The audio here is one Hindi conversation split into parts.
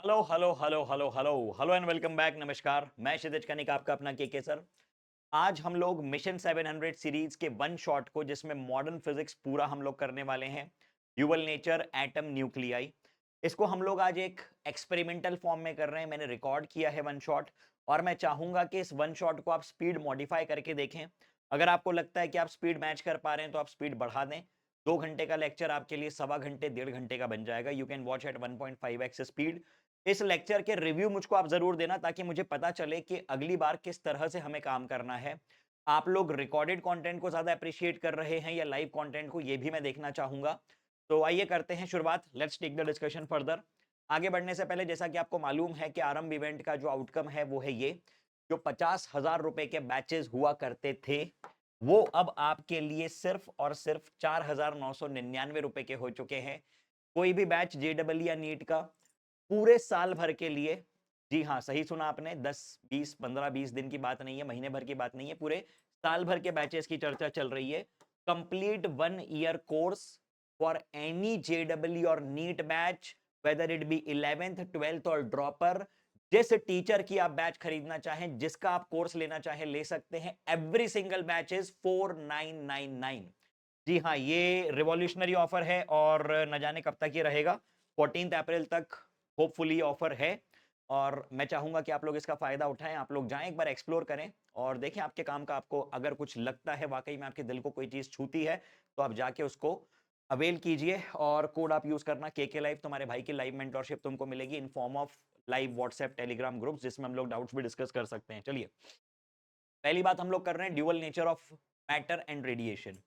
Hello hello hello hello hello hello and welcome back. नमस्कार, मैं क्षितिज कनिक, आपका अपना के सर। आज हम लोग मिशन 700 सीरीज के वन शॉट को, जिसमें मॉडर्न फिजिक्स पूरा हम लोग करने वाले हैं, ड्यूअल नेचर एटम न्यूक्लियाई। इसको हम लोग आज एक एक्सपेरिमेंटल फॉर्म में कर रहे हैं। मैंने रिकॉर्ड किया है वन शॉट, और मैं चाहूंगा कि इस वन शॉट को आप स्पीड मॉडिफाई करके देखें। अगर आपको लगता है कि आप स्पीड मैच कर पा रहे हैं तो आप स्पीड बढ़ा दें। 2 घंटे का लेक्चर आपके लिए सवा घंटे 1.5 घंटे का बन जाएगा। You can watch at 1.5x speed. इस लेक्चर के रिव्यू मुझको आप जरूर देना, ताकि मुझे पता चले कि अगली बार किस तरह से हमें काम करना है। आप लोग रिकॉर्डेड कंटेंट को ज्यादा अप्रिशिएट कर रहे हैं या लाइव कंटेंट को, ये भी मैं देखना चाहूंगा। तो आइए करते हैं शुरुआत। Let's take the discussion further. आगे बढ़ने से पहले, जैसा कि आपको मालूम है कि आरंभ इवेंट का जो आउटकम है वो है ये, जो 50,000 रुपए के बैचेस हुआ करते थे, वो अब आपके लिए सिर्फ और सिर्फ 4,999 रुपए के हो चुके हैं। कोई भी बैच जेडबल या नीट का पूरे साल भर के लिए, जी हाँ सही सुना आपने, 10 20 15 20 दिन की बात नहीं है, महीने भर की बात नहीं है, पूरे साल भर के बैचेस की चर्चा चल रही है। Complete 1 year course for any जेडबल और NEET batch, whether it be 11th 12th और ड्रॉपर। जिस टीचर की आप बैच खरीदना चाहें, जिसका आप कोर्स लेना चाहें, ले सकते हैं। Every single batch is 4999। जी हाँ, ये रिवॉल्यूशनरी ऑफर है और न जाने कब तक ये रहेगा। 14 अप्रैल तक होपफुली ऑफर है, और मैं चाहूंगा कि आप लोग इसका फायदा उठाएं। आप लोग जाएं, एक बार एक्सप्लोर करें और देखें आपके काम का। आपको अगर कुछ लगता है वाकई में आपके दिल को कोई चीज छूती है, तो आप जाके उसको अवेल कीजिए। और कोड आप यूज करना के लाइव। तुम्हारे भाई की लाइव मेंटोरशिप तुमको मिलेगी in form of live WhatsApp Telegram group, जिसमें हम लोग डाउट्स भी डिस्कस कर सकते हैं। चलिए, पहली बात हम लोग कर रहे हैं dual nature of matter and radiation.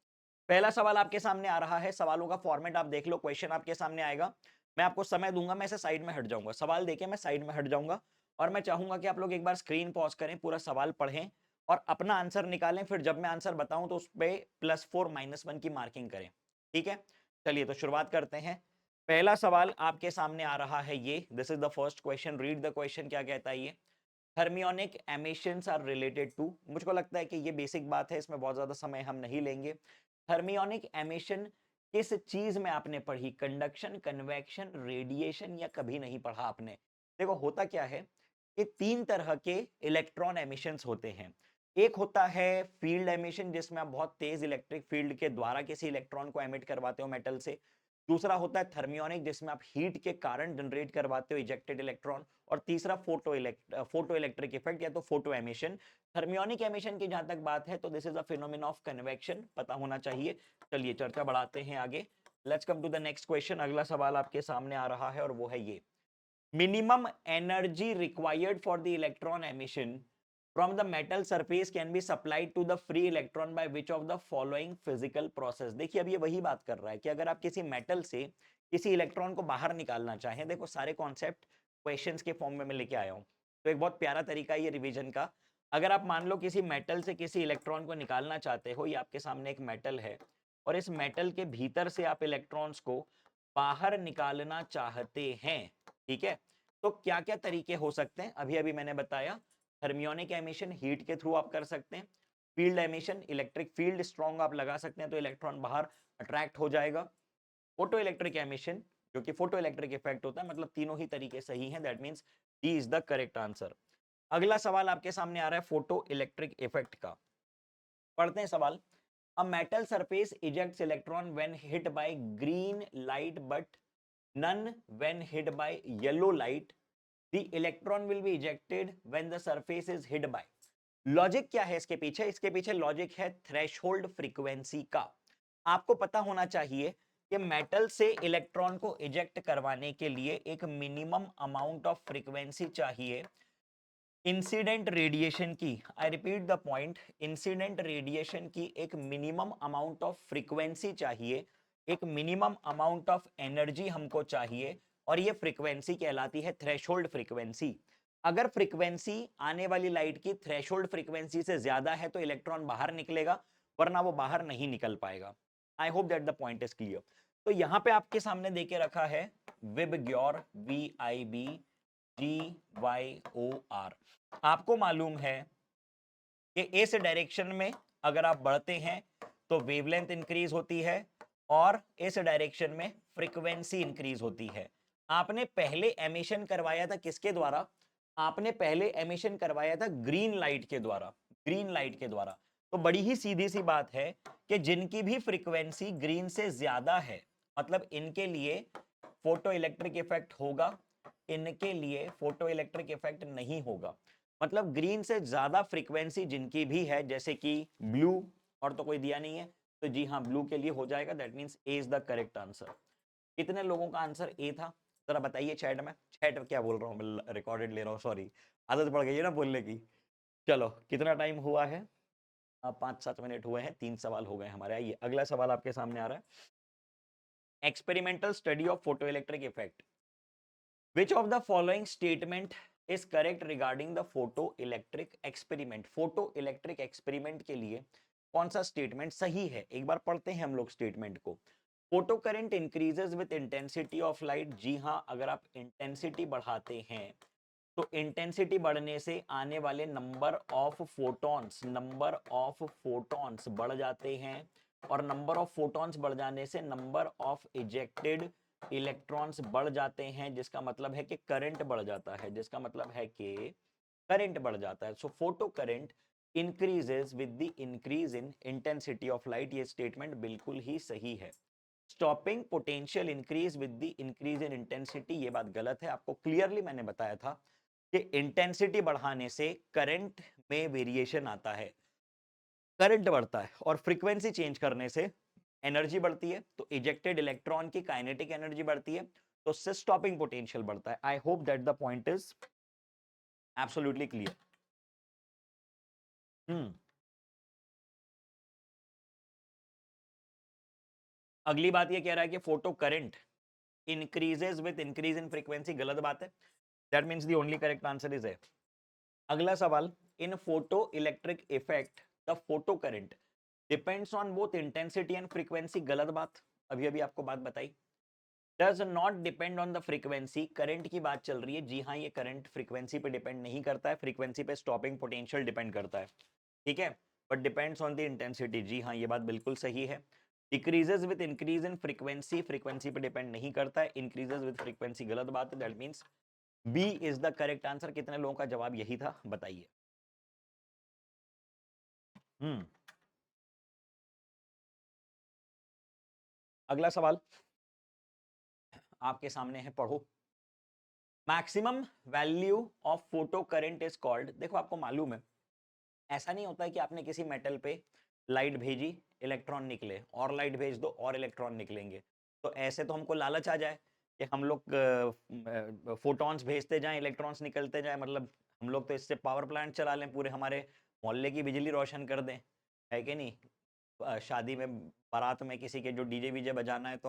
पहला सवाल आपके सामने आ रहा है। सवालों का फॉर्मेट आप देख लो। क्वेश्चन आपके सामने आएगा, मैं आपको समय दूंगा, मैं इसे साइड में हट जाऊंगा। सवाल देके मैं साइड में हट जाऊंगा, और मैं चाहूंगा कि आप लोग एक बार स्क्रीन पॉज करें, पूरा सवाल पढ़ें और अपना आंसर निकालें। फिर जब मैं आंसर बताऊं तो उस पर +4 -1 की मार्किंग करें। ठीक है, चलिए तो शुरुआत करते हैं। पहला सवाल आपके सामने आ रहा है ये, this is the first question. Read the question. क्या कहता है ये? Thermionic emissions are related to, मुझको लगता है कि ये बेसिक बात है, इसमें बहुत ज्यादा समय हम नहीं लेंगे। थर्मियोनिक एमिशन किस चीज में आपने पढ़ी? कंडक्शन, कन्वेक्शन, रेडिएशन, या कभी नहीं पढ़ा आपने? देखो होता क्या है कि 3 तरह के इलेक्ट्रॉन एमिशंस होते हैं। एक होता है फील्ड एमिशन, जिसमें आप बहुत तेज इलेक्ट्रिक फील्ड के द्वारा किसी इलेक्ट्रॉन को एमिट करवाते हो मेटल से। दूसरा होता है थर्मियोनिक, जिसमें आप हीट के कारण जनरेट करवाते हो इजेक्टेड इलेक्ट्रॉन। और तीसरा फोटो इलेक्ट्रिक इफेक्ट या तो फोटो एमिशन। थर्मियोनिक एमिशन की जहां तक बात है तो this is a phenomena of convection, पता होना चाहिए। चलिए चर्चा बढ़ाते हैं आगे। Let's come to the next question. अगला सवाल आपके सामने आ रहा है और वो है ये, minimum energy required for the electron emission from the metal surface can be supplied to the free electron by which of the following physical process। देखिए, अब ये वही बात कर रहा है कि अगर आप किसी मेटल से किसी इलेक्ट्रॉन को बाहर निकालना चाहें, देखो सारे कॉन्सेप्ट क्वेश्चंस के फॉर्म में मैं लेके आया हूं, तो एक बहुत प्यारा तरीका है ये रिवीजन का। अगर आप मान लो किसी मेटल से किसी इलेक्ट्रॉन को निकालना चाहते हो, ये आपके सामने एक मेटल है, और इस मेटल के भीतर से आप इलेक्ट्रॉन्स को बाहर निकालना चाहते हैं, ठीक है, तो क्या क्या तरीके हो सकते हैं? अभी अभी मैंने बताया, थर्मियोनिक एमिशन हीट के थ्रू आप कर सकते हैं। Field emission, electric field strong आप लगा सकते हैं तो इलेक्ट्रॉन बाहर अट्रैक्ट हो जाएगा। फोटो इलेक्ट्रिक एमिशन, जो कि फोटो इलेक्ट्रिक इफेक्ट होता है। मतलब तीनों ही तरीके सही हैं, that means D is the correct answer. अगला सवाल आपके सामने आ रहा है फोटो इलेक्ट्रिक इफेक्ट का। पढ़ते हैं सवाल। A metal surface ejects electron when hit by green light but none when hit by yellow light, the electron will be ejected when the surface is hit by। Logic क्या है इसके पीछे? इसके पीछे लॉजिक है थ्रेशोल्ड फ्रीक्वेंसी का। आपको पता होना चाहिए कि मेटल से इलेक्ट्रॉन को इजेक्ट करवाने के लिए एक मिनिमम अमाउंट ऑफ फ्रीक्वेंसी चाहिए इंसिडेंट रेडिएशन की। I repeat the point, incident radiation की एक मिनिमम अमाउंट ऑफ फ्रीक्वेंसी चाहिए, एक मिनिमम अमाउंट ऑफ एनर्जी हमको चाहिए, और ये फ्रीक्वेंसी कहलाती है थ्रेशोल्ड फ्रीक्वेंसी। अगर फ्रीक्वेंसी आने वाली लाइट की थ्रेशोल्ड फ्रीक्वेंसी से ज्यादा है तो इलेक्ट्रॉन बाहर निकलेगा, वरना वो बाहर नहीं निकल पाएगा। आई hope that the point is clear. तो यहां पे आपके सामने देके रखा है विबग्योर, VIBGYOR। आपको मालूम है कि इस डायरेक्शन में अगर आप बढ़ते हैं तो वेवलेंथ इंक्रीज होती है, और इस डायरेक्शन में फ्रीक्वेंसी इंक्रीज होती है। आपने पहले एमिशन करवाया था किसके द्वारा? आपने पहले एमिशन करवाया था ग्रीन लाइट के द्वारा, ग्रीन लाइट के द्वारा। तो बड़ी ही सीधी सी बात है कि जिनकी भी फ्रीक्वेंसी ग्रीन से ज्यादा है, मतलब इनके लिए फोटो इलेक्ट्रिक इफेक्ट होगा, इनके लिए फोटो इलेक्ट्रिक इफेक्ट नहीं होगा। मतलब ग्रीन से ज्यादा फ्रीक्वेंसी जिनकी भी है, जैसे कि ब्लू, और तो कोई दिया नहीं है, तो जी हाँ ब्लू के लिए हो जाएगा, that means A is the correct answer. कितने लोगों का आंसर ए था जरा बताइए चैट में। चैट क्या बोल रहा हूँ मैं, रिकॉर्डेड ले रहा हूँ, सॉरी, आदत पड़ गई है ना बोलने की। चलो कितना टाइम हुआ है? 5-7 मिनट हुए हैं, 3 सवाल हो गए हमारे। आइए अगला सवाल आपके सामने आ रहा है। Experimental study of photo electric effect, which of the following statement is correct regarding the photo electric experiment? Photo electric experiment के लिए कौन सा स्टेटमेंट सही है? एक बार पढ़ते हैं हम लोग स्टेटमेंट को। Photo current increases with intensity of light. जी हाँ, अगर आप इंटेंसिटी बढ़ाते हैं तो इंटेंसिटी बढ़ने से आने वाले नंबर ऑफ फोटॉन्स बढ़ जाते हैं, और नंबर ऑफ फोटॉन्स बढ़ जाने से नंबर ऑफ इजेक्टेड इलेक्ट्रॉन्स बढ़ जाते हैं, जिसका मतलब है कि करंट बढ़ जाता है, जिसका मतलब है कि करंट बढ़ जाता है। So photo current increases with the increase in intensity of light. ये स्टेटमेंट बिल्कुल ही सही है। Stopping potential increase with the increase in intensity, ये बात गलत है। आपको क्लियरली मैंने बताया था कि इंटेंसिटी बढ़ाने से करंट में वेरिएशन आता है, करंट बढ़ता है, और फ्रीक्वेंसी चेंज करने से एनर्जी बढ़ती है, तो इजेक्टेड इलेक्ट्रॉन की काइनेटिक एनर्जी बढ़ती है, तो उससे स्टॉपिंग पोटेंशियल बढ़ता है। I hope that the point is absolutely clear. अगली बात ये कह रहा है कि photo current increases with increase in frequency, गलत बात है। That means the only correct answer is A. अगला सवाल, in photo electric effect the photo current depends on both intensity and frequency, गलत बात। अभी अभी आपको बात बताई। Does not depend on the frequency, current की बात चल रही है, जी हाँ, ये करंट फ्रीक्वेंसी पे डिपेंड नहीं करता है, फ्रीक्वेंसी पे स्टॉपिंग पोटेंशियल डिपेंड करता है, ठीक है, but depends on the intensity. जी हाँ, ये बात बिल्कुल सही है। Decreases with increase in frequency, frequency पे डिपेंड नहीं करता है, इंक्रीजेस विद फ्रीक्वेंसी गलत बात है, that means B is the correct answer. कितने लोगों का जवाब यही था बताइए। हम्म अगला सवाल आपके सामने है, पढ़ो। Maximum value of photo current is called. देखो आपको मालूम है, ऐसा नहीं होता है कि आपने किसी मेटल पे लाइट भेजी, इलेक्ट्रॉन निकले, और लाइट भेज दो और इलेक्ट्रॉन निकलेंगे। तो ऐसे तो हमको लालच आ जाए कि हम लोग फोटॉन्स भेजते जाएं, इलेक्ट्रॉन्स निकलते जाएं, मतलब हम लोग तो इससे पावर प्लांट चला लें, पूरे हमारे मोहल्ले की बिजली रोशन कर दें, है कि नहीं? शादी में, बारात में किसी के जो डीजे वीजे बजाना है तो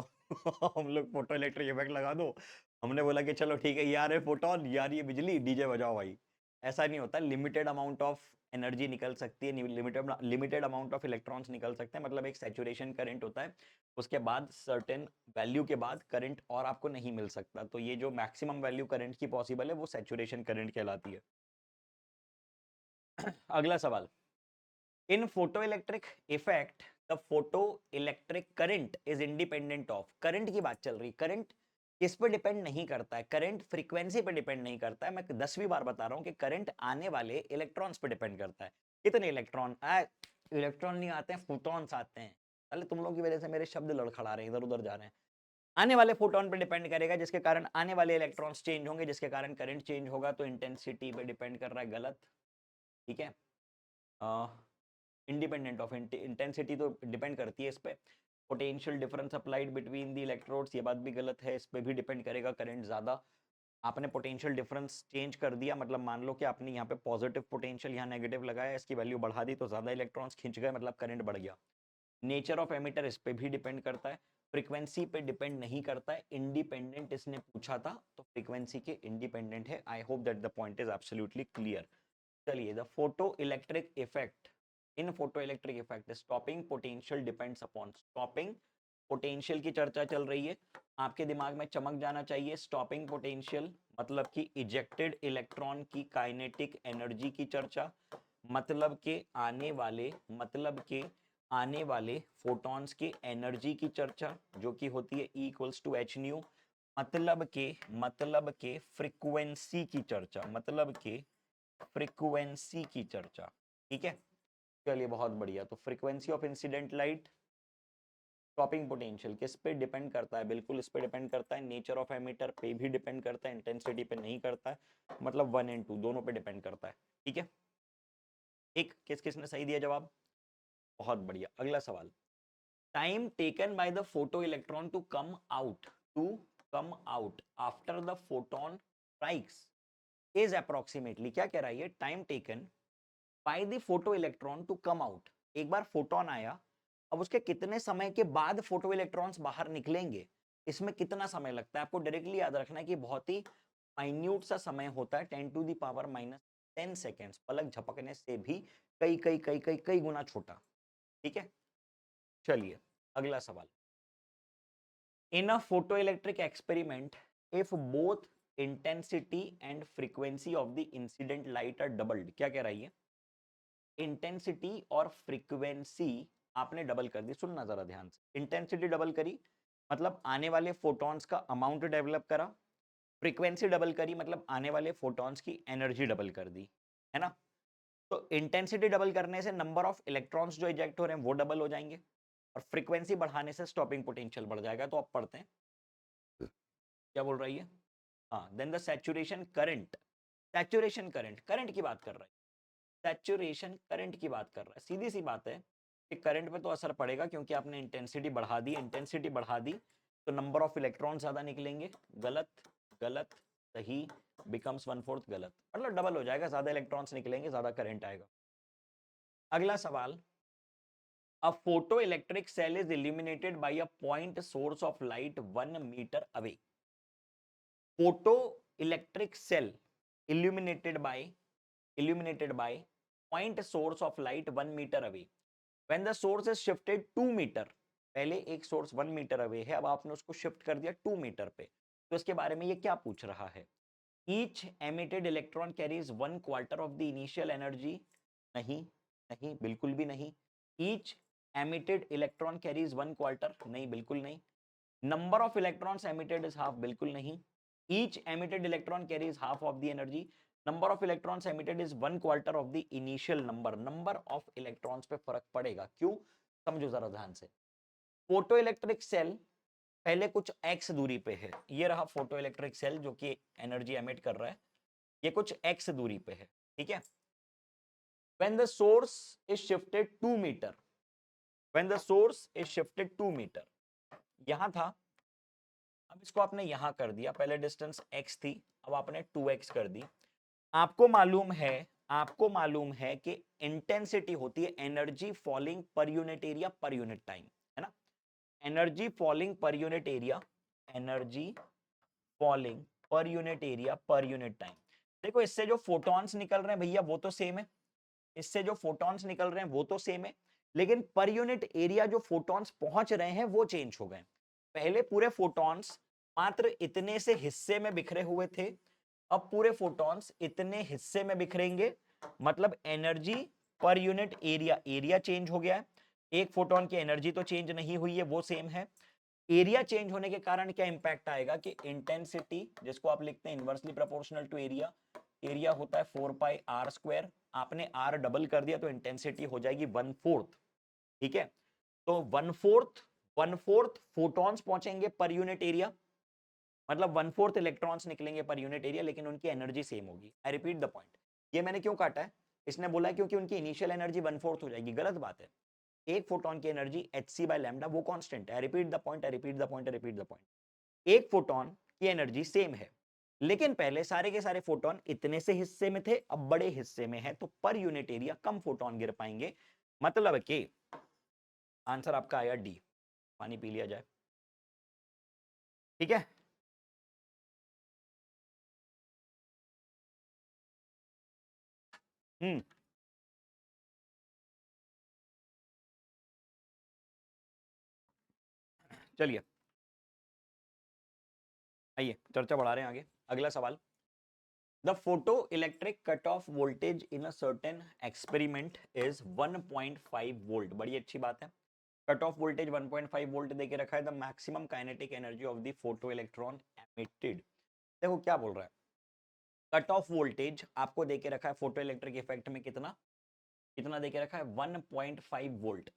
हम लोग फोटो इलेक्ट्रिक इफेक्ट लगा दो। हमने बोला कि चलो ठीक है यार, ये फोटोन, यार ये बिजली, डीजे बजाओ भाई। ऐसा नहीं होता, लिमिटेड अमाउंट ऑफ एनर्जी निकल सकती है, limited limited amount of electrons निकल सकते हैं, मतलब एक सैचुरेशन करंट होता है, उसके बाद सर्टेन वैल्यू के बाद करंट और आपको नहीं मिल सकता। तो ये जो मैक्सिमम वैल्यू करंट की पॉसिबल है वो सैचुरेशन करंट कहलाती है। अगला सवाल, in photo electric effect the photo electric current is independent of. Current की बात चल रही, करंट किस पे डिपेंड नहीं करता है, करंट फ्रीक्वेंसी पे डिपेंड नहीं करता है। मैं 10वीं बार बता रहा हूं कि करंट आने वाले इलेक्ट्रॉन्स पे डिपेंड करता है। कितने इलेक्ट्रॉन इलेक्ट्रॉन नहीं आते हैं, फोटॉन्स आते हैं। अरे तुम लोगों की वजह से मेरे शब्द लड़खड़ा रहे हैं, इधर उधर जा रहे हैं। आने वाले फोटोन पे डिपेंड करेगा, जिसके कारण आने वाले इलेक्ट्रॉन्स चेंज होंगे, जिसके कारण करंट चेंज होगा, तो इंटेंसिटी पे डिपेंड कर रहा है, गलत, ठीक है। इंडिपेंडेंट ऑफ इंटेंसिटी तो डिपेंड करती है इस पे। Potential difference applied between the electrodes, ये बात भी गलत है, इस पे भी डिपेंड करेगा करंट ज़्यादा। आपने पोटेंशियल डिफरेंस चेंज कर दिया, मतलब मान लो कि आपने यहाँ पे पॉजिटिव पोटेंशियल, यहाँ नेगेटिव लगाया, इसकी वैल्यू बढ़ा दी तो ज़्यादा इलेक्ट्रॉन्स खींच गए, मतलब करंट बढ़ गया। नेचर ऑफ एमिटर इस पे भी डिपेंड करता है, फ्रीक्वेंसी पे डिपेंड नहीं करता है। इंडिपेंडेंट इसने पूछा था, तो फ्रीक्वेंसी के इंडिपेंडेंट है। I hope that the point is absolutely clear. चलिए, the photo electric effect, in photo electric effect stopping potential depends upon. Stopping potential की चर्चा चल रही है, आपके दिमाग में चमक जाना चाहिए। स्टॉपिंग पोटेंशियल मतलब कि इजेक्टेड इलेक्ट्रॉन की काइनेटिक एनर्जी की चर्चा, मतलब के आने वाले, मतलब के आने वाले फोटॉन्स की एनर्जी की चर्चा, जो कि होती है E equals to h nu. मतलब के फ्रीक्वेंसी की चर्चा, मतलब के फ्रीक्वेंसी की चर्चा। ठीक है, चलिए बहुत बढ़िया। तो frequency of incident light, stopping potential किस पे डिपेंड करता है? बिल्कुल इस पे डिपेंड करता है। नेचर ऑफ एमिटर पे भी डिपेंड करता है, इंटेंसिटी पे नहीं करता है। मतलब 1 एंड 2 दोनों पे डिपेंड करता है। ठीक है, एक किसने सही दिया जवाब? बहुत बढ़िया। अगला सवाल, time taken by the photo electron to come out after the photon strikes is approximately, क्या कह रहा है ये? Time taken by the photo electron to come out, एक बार फोटोन आया, अब उसके कितने समय के बाद फोटो इलेक्ट्रॉन्स बाहर निकलेंगे, इसमें कितना समय लगता है? आपको डायरेक्टली याद रखना है कि बहुत ही माइन्यूट सा समय होता है, 10 टू द पावर -10 सेकेंड्स, पलक झपकने से भी कई कई कई कई कई गुना छोटा। ठीक है, चलिए अगला सवाल, in a photoelectric experiment if both intensity and frequency of the incident light are doubled, क्या कह रही है? इंटेंसिटी और फ्रीक्वेंसी आपने डबल कर दी। सुनना जरा ध्यान से, इंटेंसिटी डबल करी मतलब आने वाले फोटॉन्स का अमाउंट डेवलप करा, फ्रीक्वेंसी डबल करी मतलब आने वाले फोटॉन्स की एनर्जी डबल कर दी, है ना? तो इंटेंसिटी डबल करने से नंबर ऑफ इलेक्ट्रॉन्स जो इजेक्ट हो रहे हैं वो डबल हो जाएंगे, और फ्रीक्वेंसी बढ़ाने से स्टॉपिंग पोटेंशियल बढ़ जाएगा। तो आप पढ़ते हैं क्या बोल रही है? हाँ, then the saturation current, saturation current, current की बात कर रहा है, सैचुरेशन करंट की बात कर रहा है। सीधी सी बात है कि करंट पे तो असर पड़ेगा क्योंकि आपने इंटेंसिटी बढ़ा दी, इंटेंसिटी बढ़ा दी तो नंबर ऑफ इलेक्ट्रॉन ज्यादा निकलेंगे। गलत, गलत, सही, बिकम्स 1/4 गलत, मतलब डबल हो जाएगा, ज्यादा इलेक्ट्रॉन्स निकलेंगे, ज्यादा करंट आएगा। अगला सवाल, a photoelectric cell is illuminated by a point source of light 1 meter away. Photoelectric cell illuminated by point source of light 1 meter away. When the source is shifted 2 meter, पहले एक सोर्स 1 मीटर अवे है, अब आपने उसको शिफ्ट कर दिया 2 मीटर पे, तो इसके बारे में ये क्या पूछ रहा है? Each emitted electron carries 1/4 of the initial energy. नहीं, नहीं, बिल्कुल भी नहीं। Each emitted electron carries 1/4, नहीं, बिल्कुल नहीं। Number of electrons emitted is half, बिल्कुल नहीं। Each emitted electron carries half of the energy. Number of electrons emitted is 1/4 of the initial number. Number of electrons पे फर्क पड़ेगा, क्यों? समझो जरा ध्यान से। फोटो इलेक्ट्रिक सेल पहले कुछ x दूरी पे है, ये रहा फोटो इलेक्ट्रिक सेल जो कि एनर्जी एमिट कर रहा है, ये कुछ x दूरी पे है। ठीक है, when the source is shifted 2 meter, when the source is shifted 2 meter, यहां था, अब इसको आपने यहां कर दिया, पहले डिस्टेंस x थी, अब आपने 2x कर दी। आपको मालूम है कि इंटेंसिटी होती है energy falling per unit area per unit time, है ना? Energy falling per unit area, energy falling per unit area per unit time. देखो इससे जो फोटॉन्स निकल रहे हैं भैया वो तो सेम है, इससे जो फोटॉन्स निकल रहे हैं वो तो सेम है, लेकिन पर यूनिट एरिया जो फोटॉन्स पहुंच रहे हैं वो चेंज हो गए। पहले पूरे फोटॉन्स मात्र इतने से हिस्से में बिखरे हुए थे, अब पूरे फोटॉन्स इतने हिस्से में बिखरेंगे, मतलब energy per unit area, area change हो गया है। एक फोटोन की एनर्जी तो चेंज नहीं हुई है, वो सेम है। एरिया चेंज होने के कारण क्या इंपैक्ट आएगा कि इंटेंसिटी, जिसको आप लिखते हैं inversely proportional to area, area होता है 4πr², आपने r डबल कर दिया तो इंटेंसिटी हो जाएगी 1/4। ठीक है, तो 1/4 फोटॉन्स पहुंचेंगे पर यूनिट एरिया, मतलब 1/4 इलेक्ट्रॉन्स निकलेंगे पर यूनिट एरिया, लेकिन उनकी एनर्जी सेम होगी। आई रिपीट द पॉइंट, ये मैंने क्यों काटा है? इसने बोला है क्योंकि उनकी इनिशियल एनर्जी 1/4 हो जाएगी, गलत बात है। एक फोटोन की एनर्जी hc/λ वो कांस्टेंट है। Repeat the point, repeat the point, repeat the point. एक फोटोन की एनर्जी सेम है, लेकिन पहले सारे के सारे फोटोन इतने से हिस्से में थे, अब बड़े हिस्से में है, तो पर यूनिट एरिया कम फोटोन गिर पाएंगे। मतलब कि आंसर आपका आया डी, पानी पी लिया जाए। ठीक है, चलिए आइए चर्चा बढ़ा रहे हैं आगे। अगला सवाल, the photo electric cut off voltage in a certain experiment is 1.5 volt. बड़ी अच्छी बात है, कट ऑफ वोल्टेज 1.5 वोल्ट देके रखा है। The maximum kinetic energy of the photo electron emitted. देखो क्या बोल रहा है, कट ऑफ वोल्टेज आपको देके रखा है फोटो इलेक्ट्रिक इफेक्ट में कितना कितना देके रखा है 1.5 volt.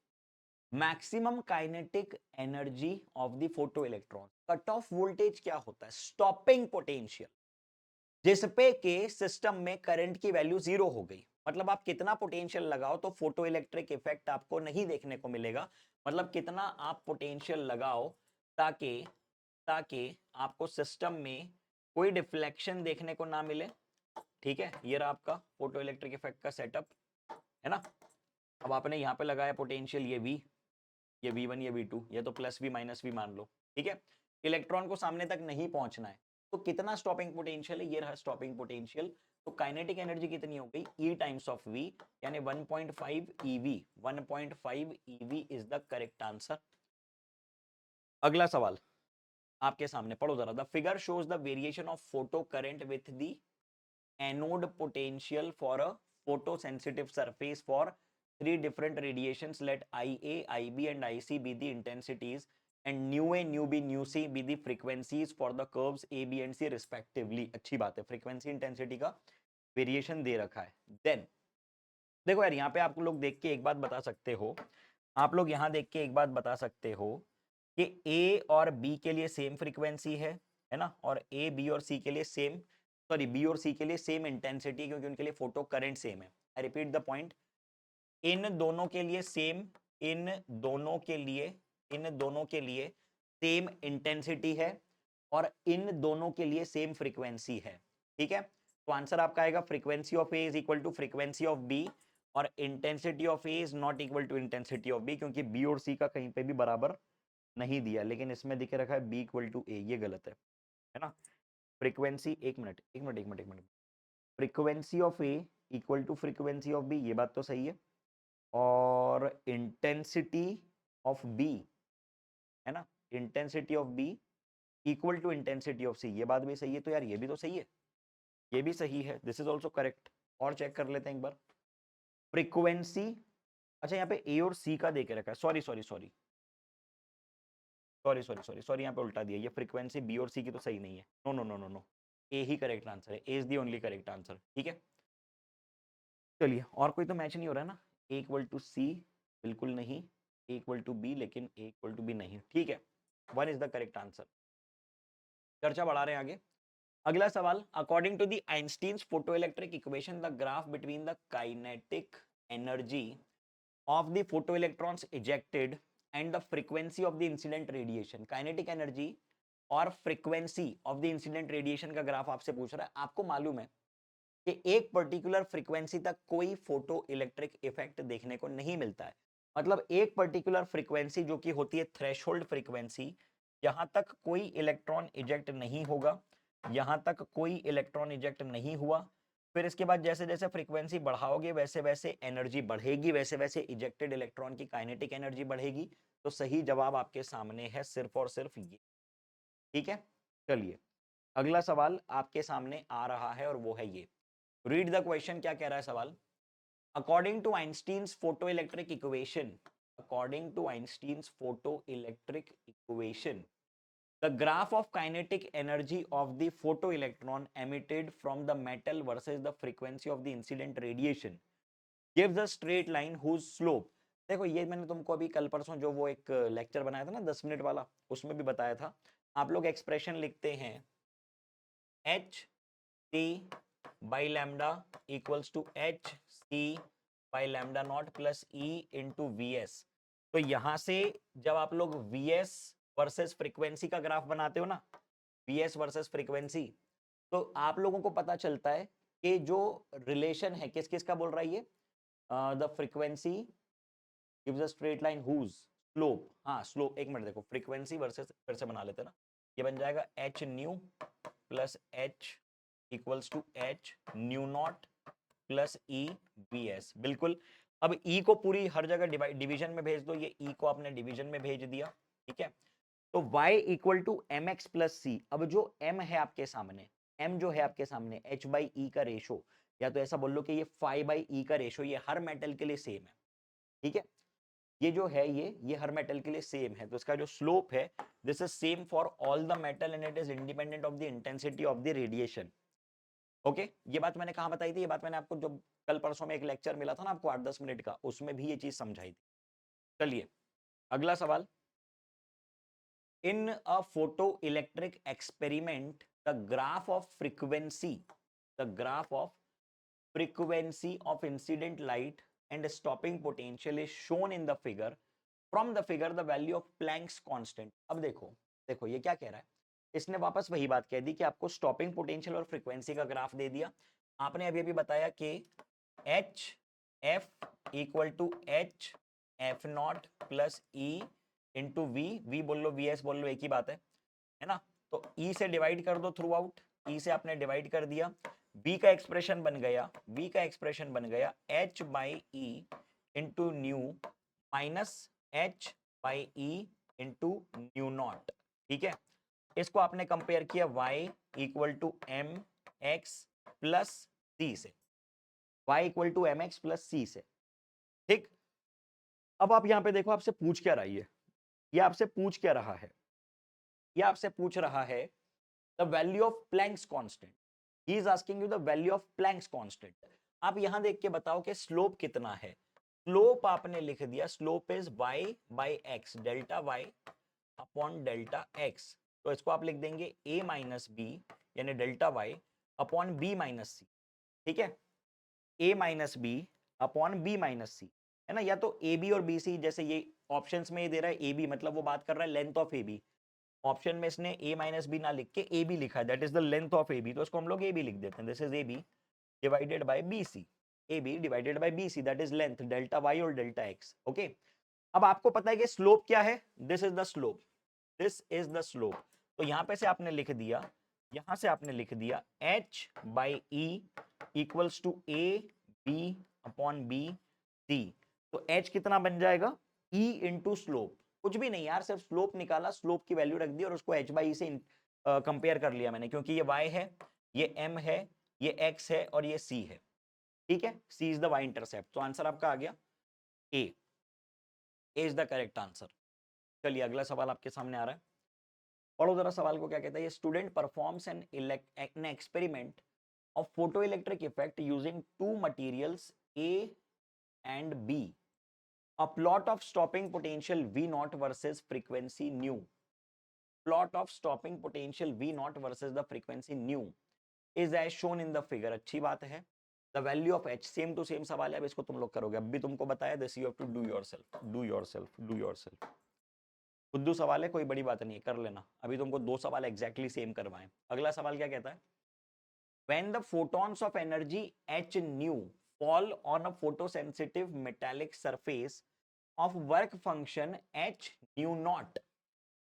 Maximum kinetic energy of the photo electron. Cut off voltage क्या होता है, स्टॉपिंग पोटेंशियल, जिस पे के सिस्टम में करंट की वैल्यू जीरो हो गई। मतलब आप कितना पोटेंशियल लगाओ तो फोटो इलेक्ट्रिक इफेक्ट आपको नहीं देखने को मिलेगा। मतलब कितना आप पोटेंशियल लगाओ ताकि ताकि आपको सिस्टम में कोई डिफ्लेक्शन देखने को ना मिले। ठीक है, ये रहा आपका फोटो इलेक्ट्रिक इफेक्ट का सेटअप, है ना। अब आपने यहाँ पे लगाया पोटेंशियल, ये V, ये V1, ये V2, ये तो प्लस V माइनस V मान लो। ठीक है, इलेक्ट्रॉन को सामने तक नहीं पहुंचना है, तो कितना स्टॉपिंग पोटेंशियल है, ये रहा स्टॉपिंग पोटेंशियल। तो काइनेटिक एनर्जी कितनी हो गई, E टाइम्स ऑफ V, यानी 1.5 EV। 1.5 EV is the correct answer. अगला सवाल आपके सामने पढ़ो जरा। The figure shows the variation of photo current with the anode potential for a photosensitive surface for three different radiations. Let IA, IB and IC be the intensities and nu A, nu B, nu C be the frequencies for the curves A, B and C respectively. अच्छी बात है, फ्रीक्वेंसी इंटेंसिटी का वेरिएशन दे रखा है। देन देखो यार, यहाँ पे आप लोग देख के एक बात बता सकते हो, आप लोग यहाँ देख के एक बात बता सकते हो कि A और B के लिए सेम फ्रीक्वेंसी है ना, और A, B और C के लिए सेम, सॉरी B और C के लिए सेम इंटेंसिटी, क्योंकि उनके लिए फोटो करंट सेम है। आई रिपीट द पॉइंट, इन दोनों के लिए सेम, इन दोनों के लिए इन दोनों के लिए सेम इंटेंसिटी है और इन दोनों के लिए सेम फ्रीक्वेंसी है। ठीक है, तो आंसर आपका आएगा frequency of A is equal to frequency of B और intensity of A is not equal to intensity of B, क्योंकि बी और सी का कहीं पे भी बराबर नहीं दिया, लेकिन इसमें दिखे रखा है बी इक्वल टू ए, ये गलत है ना। फ्रीक्वेंसी, एक minute, frequency of A equal to frequency of B, ये बात तो सही है, और इंटेंसिटी ऑफ बी, है ना, intensity of B equal to intensity of C, ये बात भी सही है। तो यार ये भी तो सही है, ये भी सही है, दिस इज ऑल्सो करेक्ट। और चेक कर लेते हैं एक बार फ्रीक्वेंसी। अच्छा, यहाँ पे ए और सी का देके रखा है, sorry sorry sorry sorry sorry sorry sorry यहाँ पे उल्टा दिया, ये फ्रीक्वेंसी बी और सी की तो सही नहीं है। No no no no no, A ही करेक्ट आंसर है, A is the only correct answer. ठीक है, चलिए, और कोई तो मैच नहीं हो रहा है ना, ए इक्वल टू सी बिल्कुल नहीं, ए इक्वल टू बी, लेकिन ए इक्वल टू बी नहीं। ठीक है, one is the correct answer. चर्चा बढ़ा रहे हैं आगे। अगला सवाल, according to the Einstein's photoelectric equation the graph between the kinetic energy of the photoelectrons ejected and the frequency of the incident radiation, kinetic energy और frequency of the incident radiation का ग्राफ आपसे पूछ रहा है। आपको मालूम है कि एक पर्टिकुलर फ्रीक्वेंसी तक कोई फोटो इलेक्ट्रिक इफेक्ट देखने को नहीं मिलता है। मतलब एक पर्टिकुलर फ्रीक्वेंसी जो कि होती है थ्रेशोल्ड फ्रीक्वेंसी, यहां तक कोई इलेक्ट्रॉन इजेक्ट नहीं होगा, यहां तक कोई इलेक्ट्रॉन इजेक्ट नहीं हुआ। फिर इसके बाद जैसे जैसे फ्रीक्वेंसी बढ़ाओगे वैसे वैसे एनर्जी बढ़ेगी, वैसे वैसे इजेक्टेड इलेक्ट्रॉन की काइनेटिक एनर्जी बढ़ेगी। तो सही जवाब आपके सामने है सिर्फ और सिर्फ ये। ठीक है, चलिए अगला सवाल आपके सामने आ रहा है और वो है ये, रीड द क्वेश्चन। क्या कह रहा है सवाल, according to Einstein's photo electric equation, according to Einstein's photo electric equation the graph of kinetic energy of the photoelectron emitted from the metal versus the frequency of the incident radiation gives a straight line whose slope, देखो ये मैंने तुमको अभी कल परसों जो वो एक लेक्चर बनाया था ना 10 मिनट वाला, उसमें भी बताया था। आप लोग एक्सप्रेशन लिखते हैं h C by lambda equals to h C by lambda naught plus e into V S. तो यहां से जब आप लोग वी एस वर्सेस फ्रीक्वेंसी का ग्राफ बनाते हो ना, वी एस वर्सेस फ्रीक्वेंसी, तो आप लोगों को पता चलता है कि जो रिलेशन है किस किस का बोल रहा है ये, the frequency gives a straight line whose slope, हाँ स्लोप, एक मिनट देखो, फ्रीक्वेंसी वर्सेस फिर से बना लेते हैं ना, ये बन जाएगा h nu plus h equals to h nu naught plus e B S. बिल्कुल, अब ई को पूरी हर जगह डिवीजन में भेज दो, ये ई को आपने डिवीजन में भेज दिया। ठीक है, तो y equal to M X plus C. अब जो m है आपके सामने, m जो है आपके सामने h बाई ई का रेशो, या तो ऐसा बोल लो कि ये फाई बाई ई का रेशो, ये हर मेटल के लिए सेम है। ठीक है, ये जो है ये हर मेटल के लिए सेम है, तो इसका जो स्लोप है this is same for all the metal and it is independent of the intensity of the radiation. Okay, ये बात मैंने कहाँ बताई थी, ये बात मैंने आपको जब कल परसों में एक लेक्चर मिला था ना आपको 8-10 मिनट का, उसमें भी ये चीज समझाई थी। चलिए अगला सवाल, in a photoelectric experiment the graph of frequency, the graph of frequency of incident light and stopping potential is shown in the figure. From the figure the value of Planck's constant. अब देखो देखो ये क्या कह रहा है, इसने वापस वही बात कह दी कि आपको स्टॉपिंग पोटेंशियल और फ्रीक्वेंसी का ग्राफ दे दिया। आपने अभी अभी बताया कि h f equal to h f naught plus e into V बोल लो वी एस बोल लो, एक ही बात है ना। तो ई से डिवाइड कर दो थ्रू आउट, ई से आपने डिवाइड कर दिया, बी का एक्सप्रेशन बन गया, बी का एक्सप्रेशन बन गया H by E into nu minus H by E into nu not. ठीक है, इसको आपने कंपेयर किया y equal to M X plus C से, y equal to M X plus C से। ठीक, अब आप यहां पे देखो आपसे पूछ क्या रही है, ये आपसे पूछ क्या रहा है, ये आपसे पूछ रहा है the value of Planck's constant. He is asking you the value of Planck's constant. आप यहां देख के बताओ कि स्लोप कितना है। स्लोप आपने लिख दिया, slope is y by X, delta y upon delta x। तो इसको आप लिख देंगे a माइनस बी यानी delta y upon b minus C. ठीक है, a minus B upon b minus C, है ना। या तो ए बी और बी सी, जैसे ये ऑप्शंस में ये दे रहा है ए बी, मतलब वो बात कर रहा है length of A B. Option में इसने a माइनस बी ना लिख के ए बी लिखा है, that is the length of A B, तो इसको हम लोग ए बी लिख देते हैं। This is A B divided by B C, A B divided by B C, that is length delta Y और डेल्टा एक्स। ओके, अब आपको पता है कि स्लोप क्या है, this is the slope, this is the slope. तो यहां पे से आपने लिख दिया, यहां से आपने लिख दिया h by e equals to A B upon B C. तो h कितना बन जाएगा, e इंटू स्लोप, कुछ भी नहीं यार, सिर्फ स्लोप निकाला, स्लोप की वैल्यू रख दी और उसको h बाई से कंपेयर कर लिया मैंने, क्योंकि ये y है, ये m है, ये x है और ये c है। ठीक है, c is the y intercept, तो आंसर आपका आ गया a, a is the correct answer. चलिए अगला सवाल आपके सामने आ रहा है, पढ़ो जरा सवाल को क्या कहता है। Student performs an experiment of photo electric effect using two materials A and B, a plot of stopping potential v naught versus frequency nu, plot of stopping potential v naught versus the frequency nu is as shown in the figure। अच्छी बात है, the value of h same to same सवाल है, अब इसको तुम लोग करोगे, अब भी तुमको बताया this you have to do yourself, do yourself, do yourself. खुद्दू सवाल है, कोई बड़ी बात नहीं है, कर लेना। अभी तुमको दो सवाल एग्जैक्टली सेम करवाएं। अगला सवाल क्या कहता है, when the photons of energy h nu fall on a photosensitive metallic surface of work function h nu naught,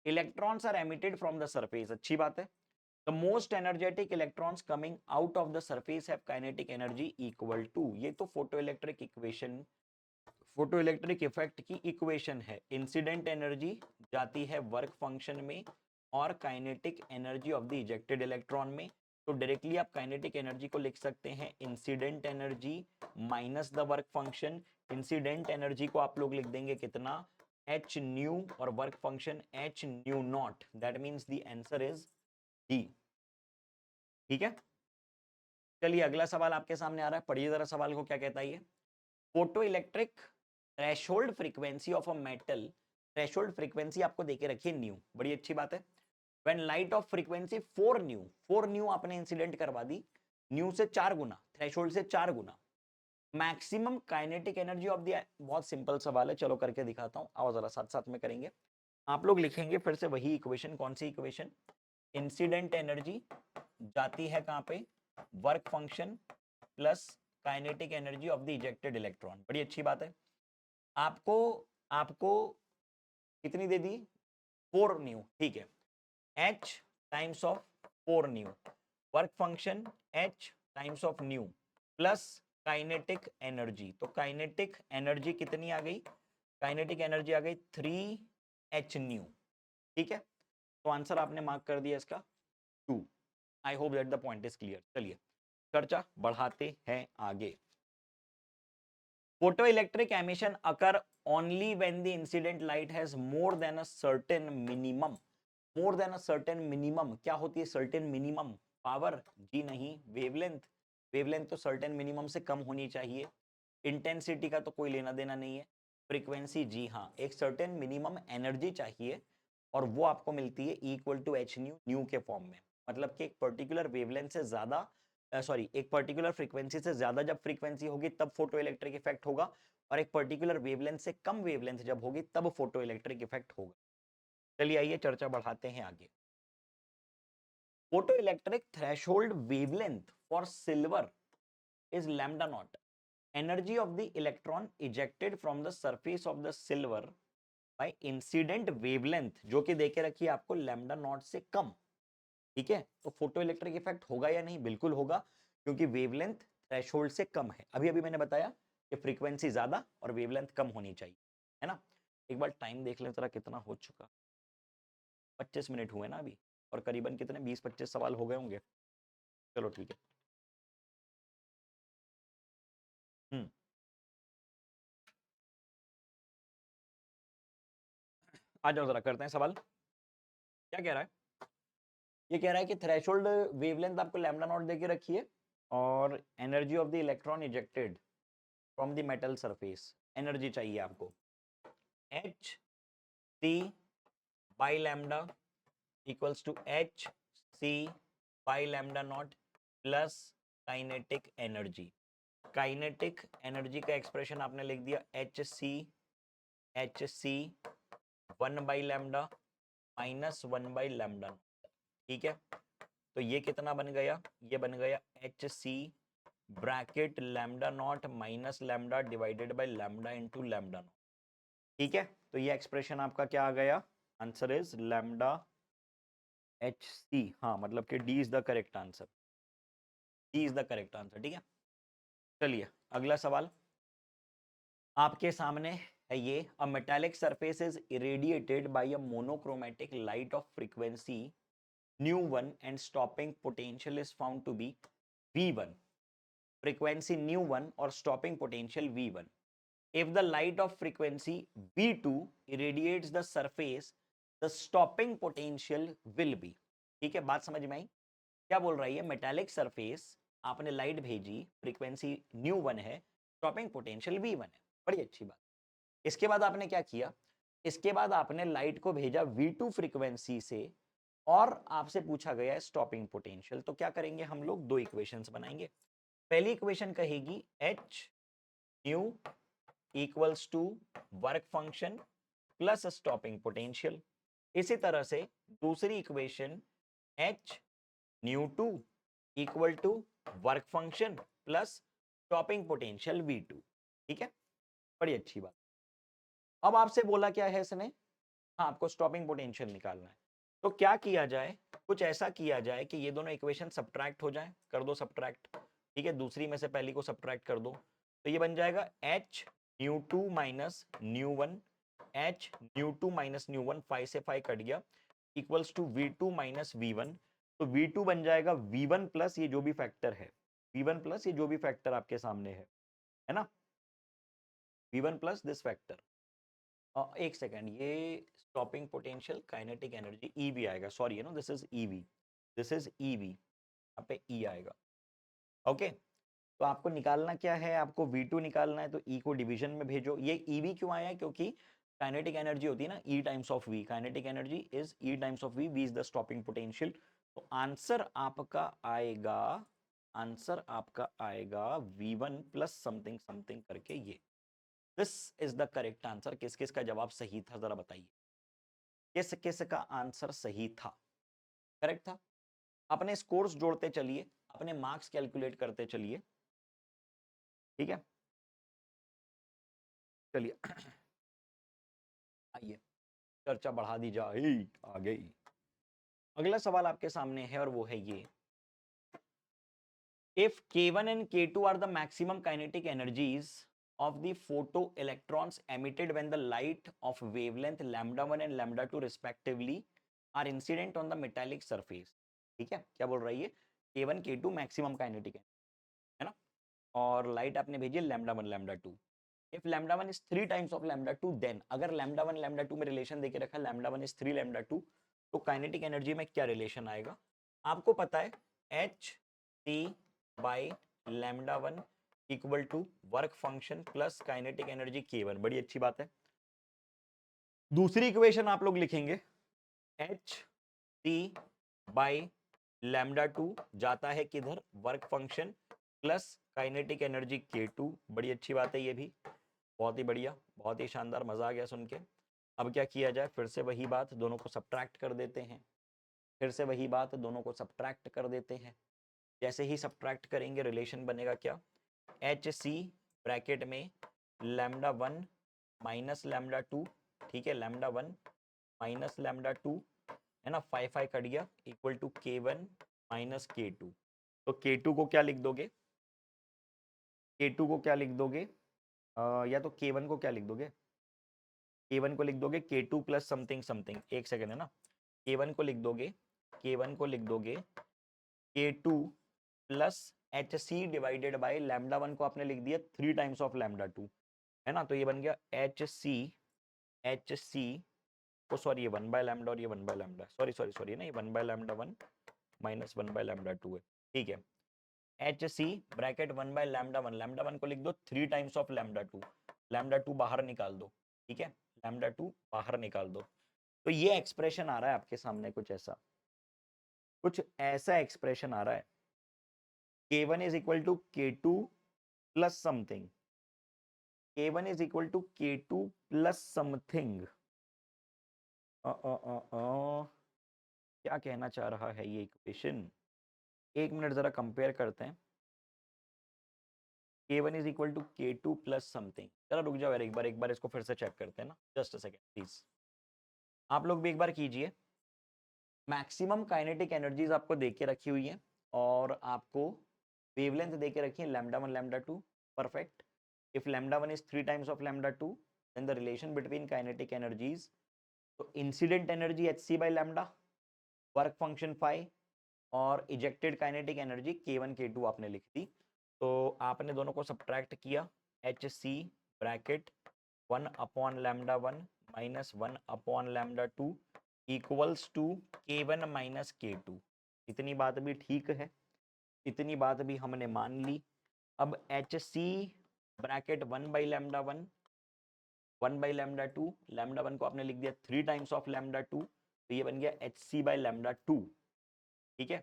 electrons are emitted from the surface। अच्छी बात है, the most energetic electrons coming out of the surface have kinetic energy equal to, ये तो photoelectric equation, फोटोइलेक्ट्रिक इफेक्ट की इक्वेशन है। इंसिडेंट एनर्जी जाती है वर्क फंक्शन में और kinetic energy of the ejected electron में। तो डायरेक्टली आप काइनेटिक एनर्जी को लिख सकते हैं incident energy minus the work function. Incident energy को आप लोग लिख देंगे कितना, एच न्यू, और work function h nu not, that means the answer is D. ठीक है, चलिए अगला सवाल आपके सामने आ रहा है, पढ़िए जरा सवाल को क्या कहता है ये। Photoelectric threshold frequency of a metal, threshold frequency आपको देके रखिए न्यू, बड़ी अच्छी बात है। When light of frequency 4 nu, 4 nu आपने इंसिडेंट करवा दी, न्यू से 4 गुना, थ्रेशोल्ड से 4 गुना, maximum kinetic energy of the, बहुत सिंपल सवाल है, चलो करके दिखाता हूं, आओ जरा साथ साथ में करेंगे। आप लोग लिखेंगे फिर से वही इक्वेशन, कौन सी इक्वेशन, इंसिडेंट एनर्जी जाती है कहां पे, work function plus kinetic energy of the ejected electron, बड़ी अच्छी बात है। आपको आपको कितनी दे दी, 4 न्यू, ठीक है, h times of 4 new, work function h times of new plus kinetic energy, तो काइनेटिक एनर्जी कितनी आ गई, काइनेटिक एनर्जी आ गई 3h न्यू। ठीक है, तो आंसर आपने मार्क कर दिया इसका 2। आई hope that the point is clear. चलिए चर्चा बढ़ाते हैं आगे। Photoelectric emission occur only when the incident light has more than a certain minimum. More than a certain minimum क्या होती है certain minimum? पावर? जी नहीं, वेवलेंथ। वेवलेंथ तो certain minimum से कम होनी चाहिए। इंटेंसिटी का तो कोई लेना देना नहीं है। फ्रीक्वेंसी, जी हाँ, एक certain minimum एनर्जी चाहिए और वो आपको मिलती है equal to h nu, nu के फॉर्म में। मतलब कि एक पर्टिकुलर वेवलेंथ से ज्यादा, सॉरी, एक पर्टिकुलर फ्रीक्वेंसी से ज्यादा जब फ्रीक्वेंसी होगी तब फोटो इलेक्ट्रिक इफेक्ट होगा, और एक पर्टिकुलर वेवलेंथ से कम वेवलेंथ जब होगी तब फोटो इलेक्ट्रिक इफेक्ट होगा। चलिए आइए चर्चा बढ़ाते हैं आगे। Photo electric threshold wavelength for silver is lambda naught. Energy of the electron ejected from the surface of the silver by incident wavelength, जो कि देके रखी है आपको लैम्डा नॉट से कम। ठीक है, तो फोटो इलेक्ट्रिक इफेक्ट होगा या नहीं? बिल्कुल होगा, क्योंकि वेवलेंथ थ्रेशोल्ड से कम है। अभी अभी मैंने बताया कि फ्रीक्वेंसी ज्यादा और वेवलेंथ कम होनी चाहिए, है ना। एक बार टाइम देख लें जरा कितना हो चुका। 25 मिनट हुए ना अभी, और करीबन कितने 20-25 सवाल हो गए होंगे। चलो ठीक है। आ जाओ जरा करते हैं सवाल। क्या कह रहा है? ये कह रहा है कि थ्रेशोल्ड वेवलेंथ आपको लैम्डा नॉट देके रखी है, और energy of the electron ejected from the metal surface, energy चाहिए आपको h C by lambda equals to h C by lambda naught plus kinetic energy. Kinetic energy का एक्सप्रेशन आपने लिख दिया एच सी 1/λ माइनस 1/λ। ठीक है, तो ये कितना बन गया? ये बन गया h c bracket lambda naught minus lambda divided by lambda into lambda naught. ठीक है, तो ये एक्सप्रेशन आपका क्या आ गया? Answer is lambda h c. हाँ, मतलब कि D is the correct answer. D is the correct answer. ठीक है, चलिए अगला सवाल आपके सामने है। ये a metallic surface is irradiated by a monochromatic light of frequency nu1 and stopping potential is found to be v1. Frequency nu1 or stopping potential v1. If the light of frequency v2 irradiates the surface, the stopping potential will be। ठीक है, बात समझ में आई? क्या बोल रही है? मेटालिक सरफेस, आपने लाइट भेजी, फ्रीक्वेंसी nu1 है, स्टॉपिंग पोटेंशियल v1 है। बड़ी अच्छी बात। इसके बाद आपने क्या किया? इसके बाद आपने लाइट को भेजा v2 फ्रीक्वेंसी से, और आपसे पूछा गया है स्टॉपिंग पोटेंशियल। तो क्या करेंगे हम लोग? दो इक्वेशंस बनाएंगे। पहली इक्वेशन कहेगी h nu equals to work function plus stopping potential. इसी तरह से दूसरी equation h nu two equal to work function plus stopping potential V two. ठीक है, बड़ी अच्छी बात। अब आपसे बोला क्या है इसने? हाँ, आपको स्टॉपिंग पोटेंशियल निकालना है। तो क्या किया जाए? कुछ ऐसा किया जाए कि ये दोनों इक्वेशन सब्ट्रैक्ट हो जाए। कर दो सब्ट्रैक्ट। ठीक है, दूसरी में से पहली को सब्ट्रैक्ट कर दो, तो ये बन जाएगा h nu two minus nu one, h nu two minus nu one, 5 से 5 कट गया, equals to V two minus V one. तो वी टू बन जाएगा वी वन प्लस ये जो भी फैक्टर है, वी वन प्लस ये जो भी फैक्टर आपके सामने है ना, V one plus this factor. एक सेकेंड, ये stopping potential kinetic energy e भी आएगा, सॉरी है ना, this is eV, this is eV, यहाँ पे ई आएगा। ओके, तो आपको निकालना क्या है? आपको V2 निकालना है, तो E को डिवीजन में भेजो। ये EV क्यों आया है? क्योंकि काइनेटिक एनर्जी होती है ना E times of V, kinetic energy is E times of V, V is the stopping potential. तो आंसर आपका आएगा, आंसर आपका आएगा V1 प्लस समथिंग समथिंग करके ये। This is the correct answer. किस किस का जवाब सही था जरा बताइए? किस किस का आंसर सही था, करेक्ट था? अपने स्कोर्स जोड़ते चलिए, अपने मार्क्स कैलकुलेट करते चलिए। ठीक है, चलिए आइए चर्चा बढ़ा दी जाए। आ गई। अगला सवाल आपके सामने है और वो है ये, if K1 and K2 are the maximum kinetic energies of the photoelectrons emitted when the light of wavelength lambda 1 and lambda 2 respectively are incident on the metallic surface। ठीक है, क्या बोल रही है? K1 K2 मैक्सिमम काइनेटिक है ना, और लाइट आपने भेजी lambda 1 lambda 2। If lambda 1 is 3 times of lambda 2 then, अगर लैम्डा 1 लैम्डा 2 में रिलेशन देके रखा है लैम्डा 1 इज 3 लैम्डा 2, तो काइनेटिक एनर्जी में क्या रिलेशन आएगा? आपको पता है h t by lambda 1 equal to work function plus kinetic energy K1। बड़ी अच्छी बात है। दूसरी इक्वेशन आप लोग लिखेंगे एच टी बाई लैम्डा 2 जाता है किधर? Work function plus kinetic energy K2। बड़ी अच्छी बात है, ये भी बहुत ही बढ़िया, बहुत ही शानदार, मजा आ गया सुन के। अब क्या किया जाए? फिर से वही बात, दोनों को सब्ट्रैक्ट कर देते हैं। फिर से वही बात, दोनों को सब्ट्रैक्ट कर देते हैं। जैसे ही सब्ट्रैक्ट करेंगे रिलेशन बनेगा क्या? एच सी ब्रैकेट में लैम्डा 1 माइनस लैम्डा 2, ठीक है, लैम्डा 1 माइनस लैम्डा 2, है ना, 5 कट गया, equal to K1 minus K2। तो K2 को क्या लिख दोगे? K2 को क्या लिख दोगे? या तो K1 को क्या लिख दोगे? K1 को लिख दोगे K2 प्लस समथिंग समथिंग, एक सेकंड, है ना। K1 को लिख दोगे, K1 को लिख दोगे K2 plus h c divided by lambda 1 को आपने लिख दिया 3 टाइम्स ऑफ लैम्डा 2, है ना। तो ये बन गया एच सी ओ सॉरी, ये 1 बाय लैम्डा और ये 1 by lambda, sorry sorry sorry, नहीं, 1 by lambda 1 minus 1 by lambda 2 है, ठीक है। H c bracket 1 by lambda 1, lambda 1 को लिख दो 3 टाइम्स ऑफ लैम्डा 2, लैम्डा 2 बाहर निकाल दो, ठीक है, लैम्डा 2 बाहर निकाल दो। तो ये एक्सप्रेशन आ रहा है आपके सामने, कुछ ऐसा एक्सप्रेशन आ रहा है। K1 is equal to K2 plus something, K1 is equal to K2 plus something। क्या कहना चाह रहा है ये इक्वेशन? एक मिनट जरा कंपेयर करते हैं। K1 is equal to K2 plus something। जरा रुक जाओ यार, एक बार इसको फिर से चेक करते हैं ना, जस्ट अ सेकेंड प्लीज। आप लोग भी एक बार कीजिए। मैक्सिमम काइनेटिक एनर्जीज आपको दे के रखी हुई है और आपको वेवलेंथ दे के रखी है lambda 1 lambda 2, perfect. If lambda 1 is 3 times of lambda 2, then the relation between kinetic energies, तो incident energy H C by lambda, work function phi, और ejected kinetic energy K1 K2 आपने लिख दी। तो आपने दोनों को सब्ट्रैक्ट किया, h c bracket 1 upon lambda 1 minus 1 upon lambda 2 equals to K1 minus K2। इतनी बात भी ठीक है, इतनी बात भी हमने मान ली। अब h c bracket 1 by lambda 1, 1 by lambda 2, lambda 1 को आपने लिख दिया 3 टाइम्स ऑफ लैम्डा 2, तो ये बन गया एच सी बाई लैम्डा 2, ठीक है,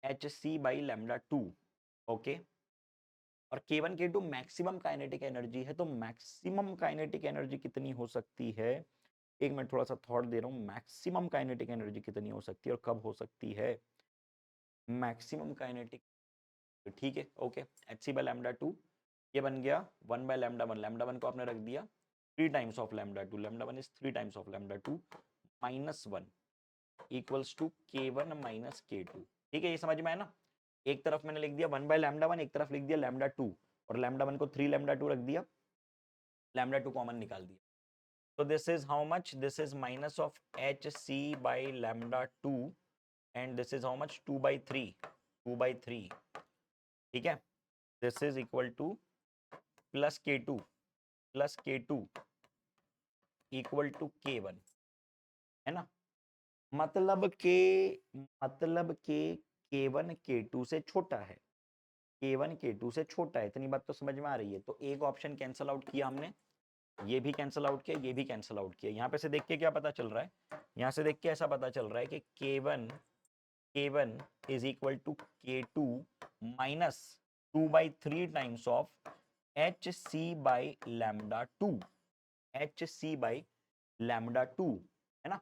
h C by lambda 2, okay. और K1 K2 maximum kinetic energy है, तो मैक्सिमम काइनेटिक एनर्जी कितनी हो सकती है? एक मिनट थोड़ा सा थॉट दे रहा हूँ। मैक्सिमम काइनेटिक एनर्जी कितनी हो सकती है और कब हो सकती है? मैक्सिमम काइनेटिक, ठीक है, okay, h C by lambda 2, ये बन गया 1 बाय लैम्डा 1, लैम्डा 1 को आपने रख दिया 3 times of lambda 2, lambda 1 is 3 times of lambda 2 minus 1 equals to K1 minus K2, ठीक है, ये समझ में आया ना। एक तरफ मैंने लिख दिया 1 बाय लैम्डा 1, एक तरफ लिख दिया लैम्डा 2, और लैम्डा 1 को 3 लैम्डा 2 रख दिया, लैम्डा 2 कॉमन निकाल दिया। तो this is how much? This is minus of h C by lambda 2, and this is how much? 2 by 3, 2 by 3, ठीक है। This is equal to plus K2 plus K2 equal to K1, है ना। मतलब के K1 K2 से छोटा है, K1 K2 से छोटा है, इतनी बात तो समझ में आ रही है। तो एक ऑप्शन कैंसल आउट किया हमने, ये भी कैंसल आउट किया, ये भी कैंसल आउट किया। यहाँ पे से देख के क्या पता चल रहा है? यहाँ से देख के ऐसा पता चल रहा है कि K1 is equal to K2 minus 2 by 3 times of h C by lambda 2, h C by lambda 2, है ना।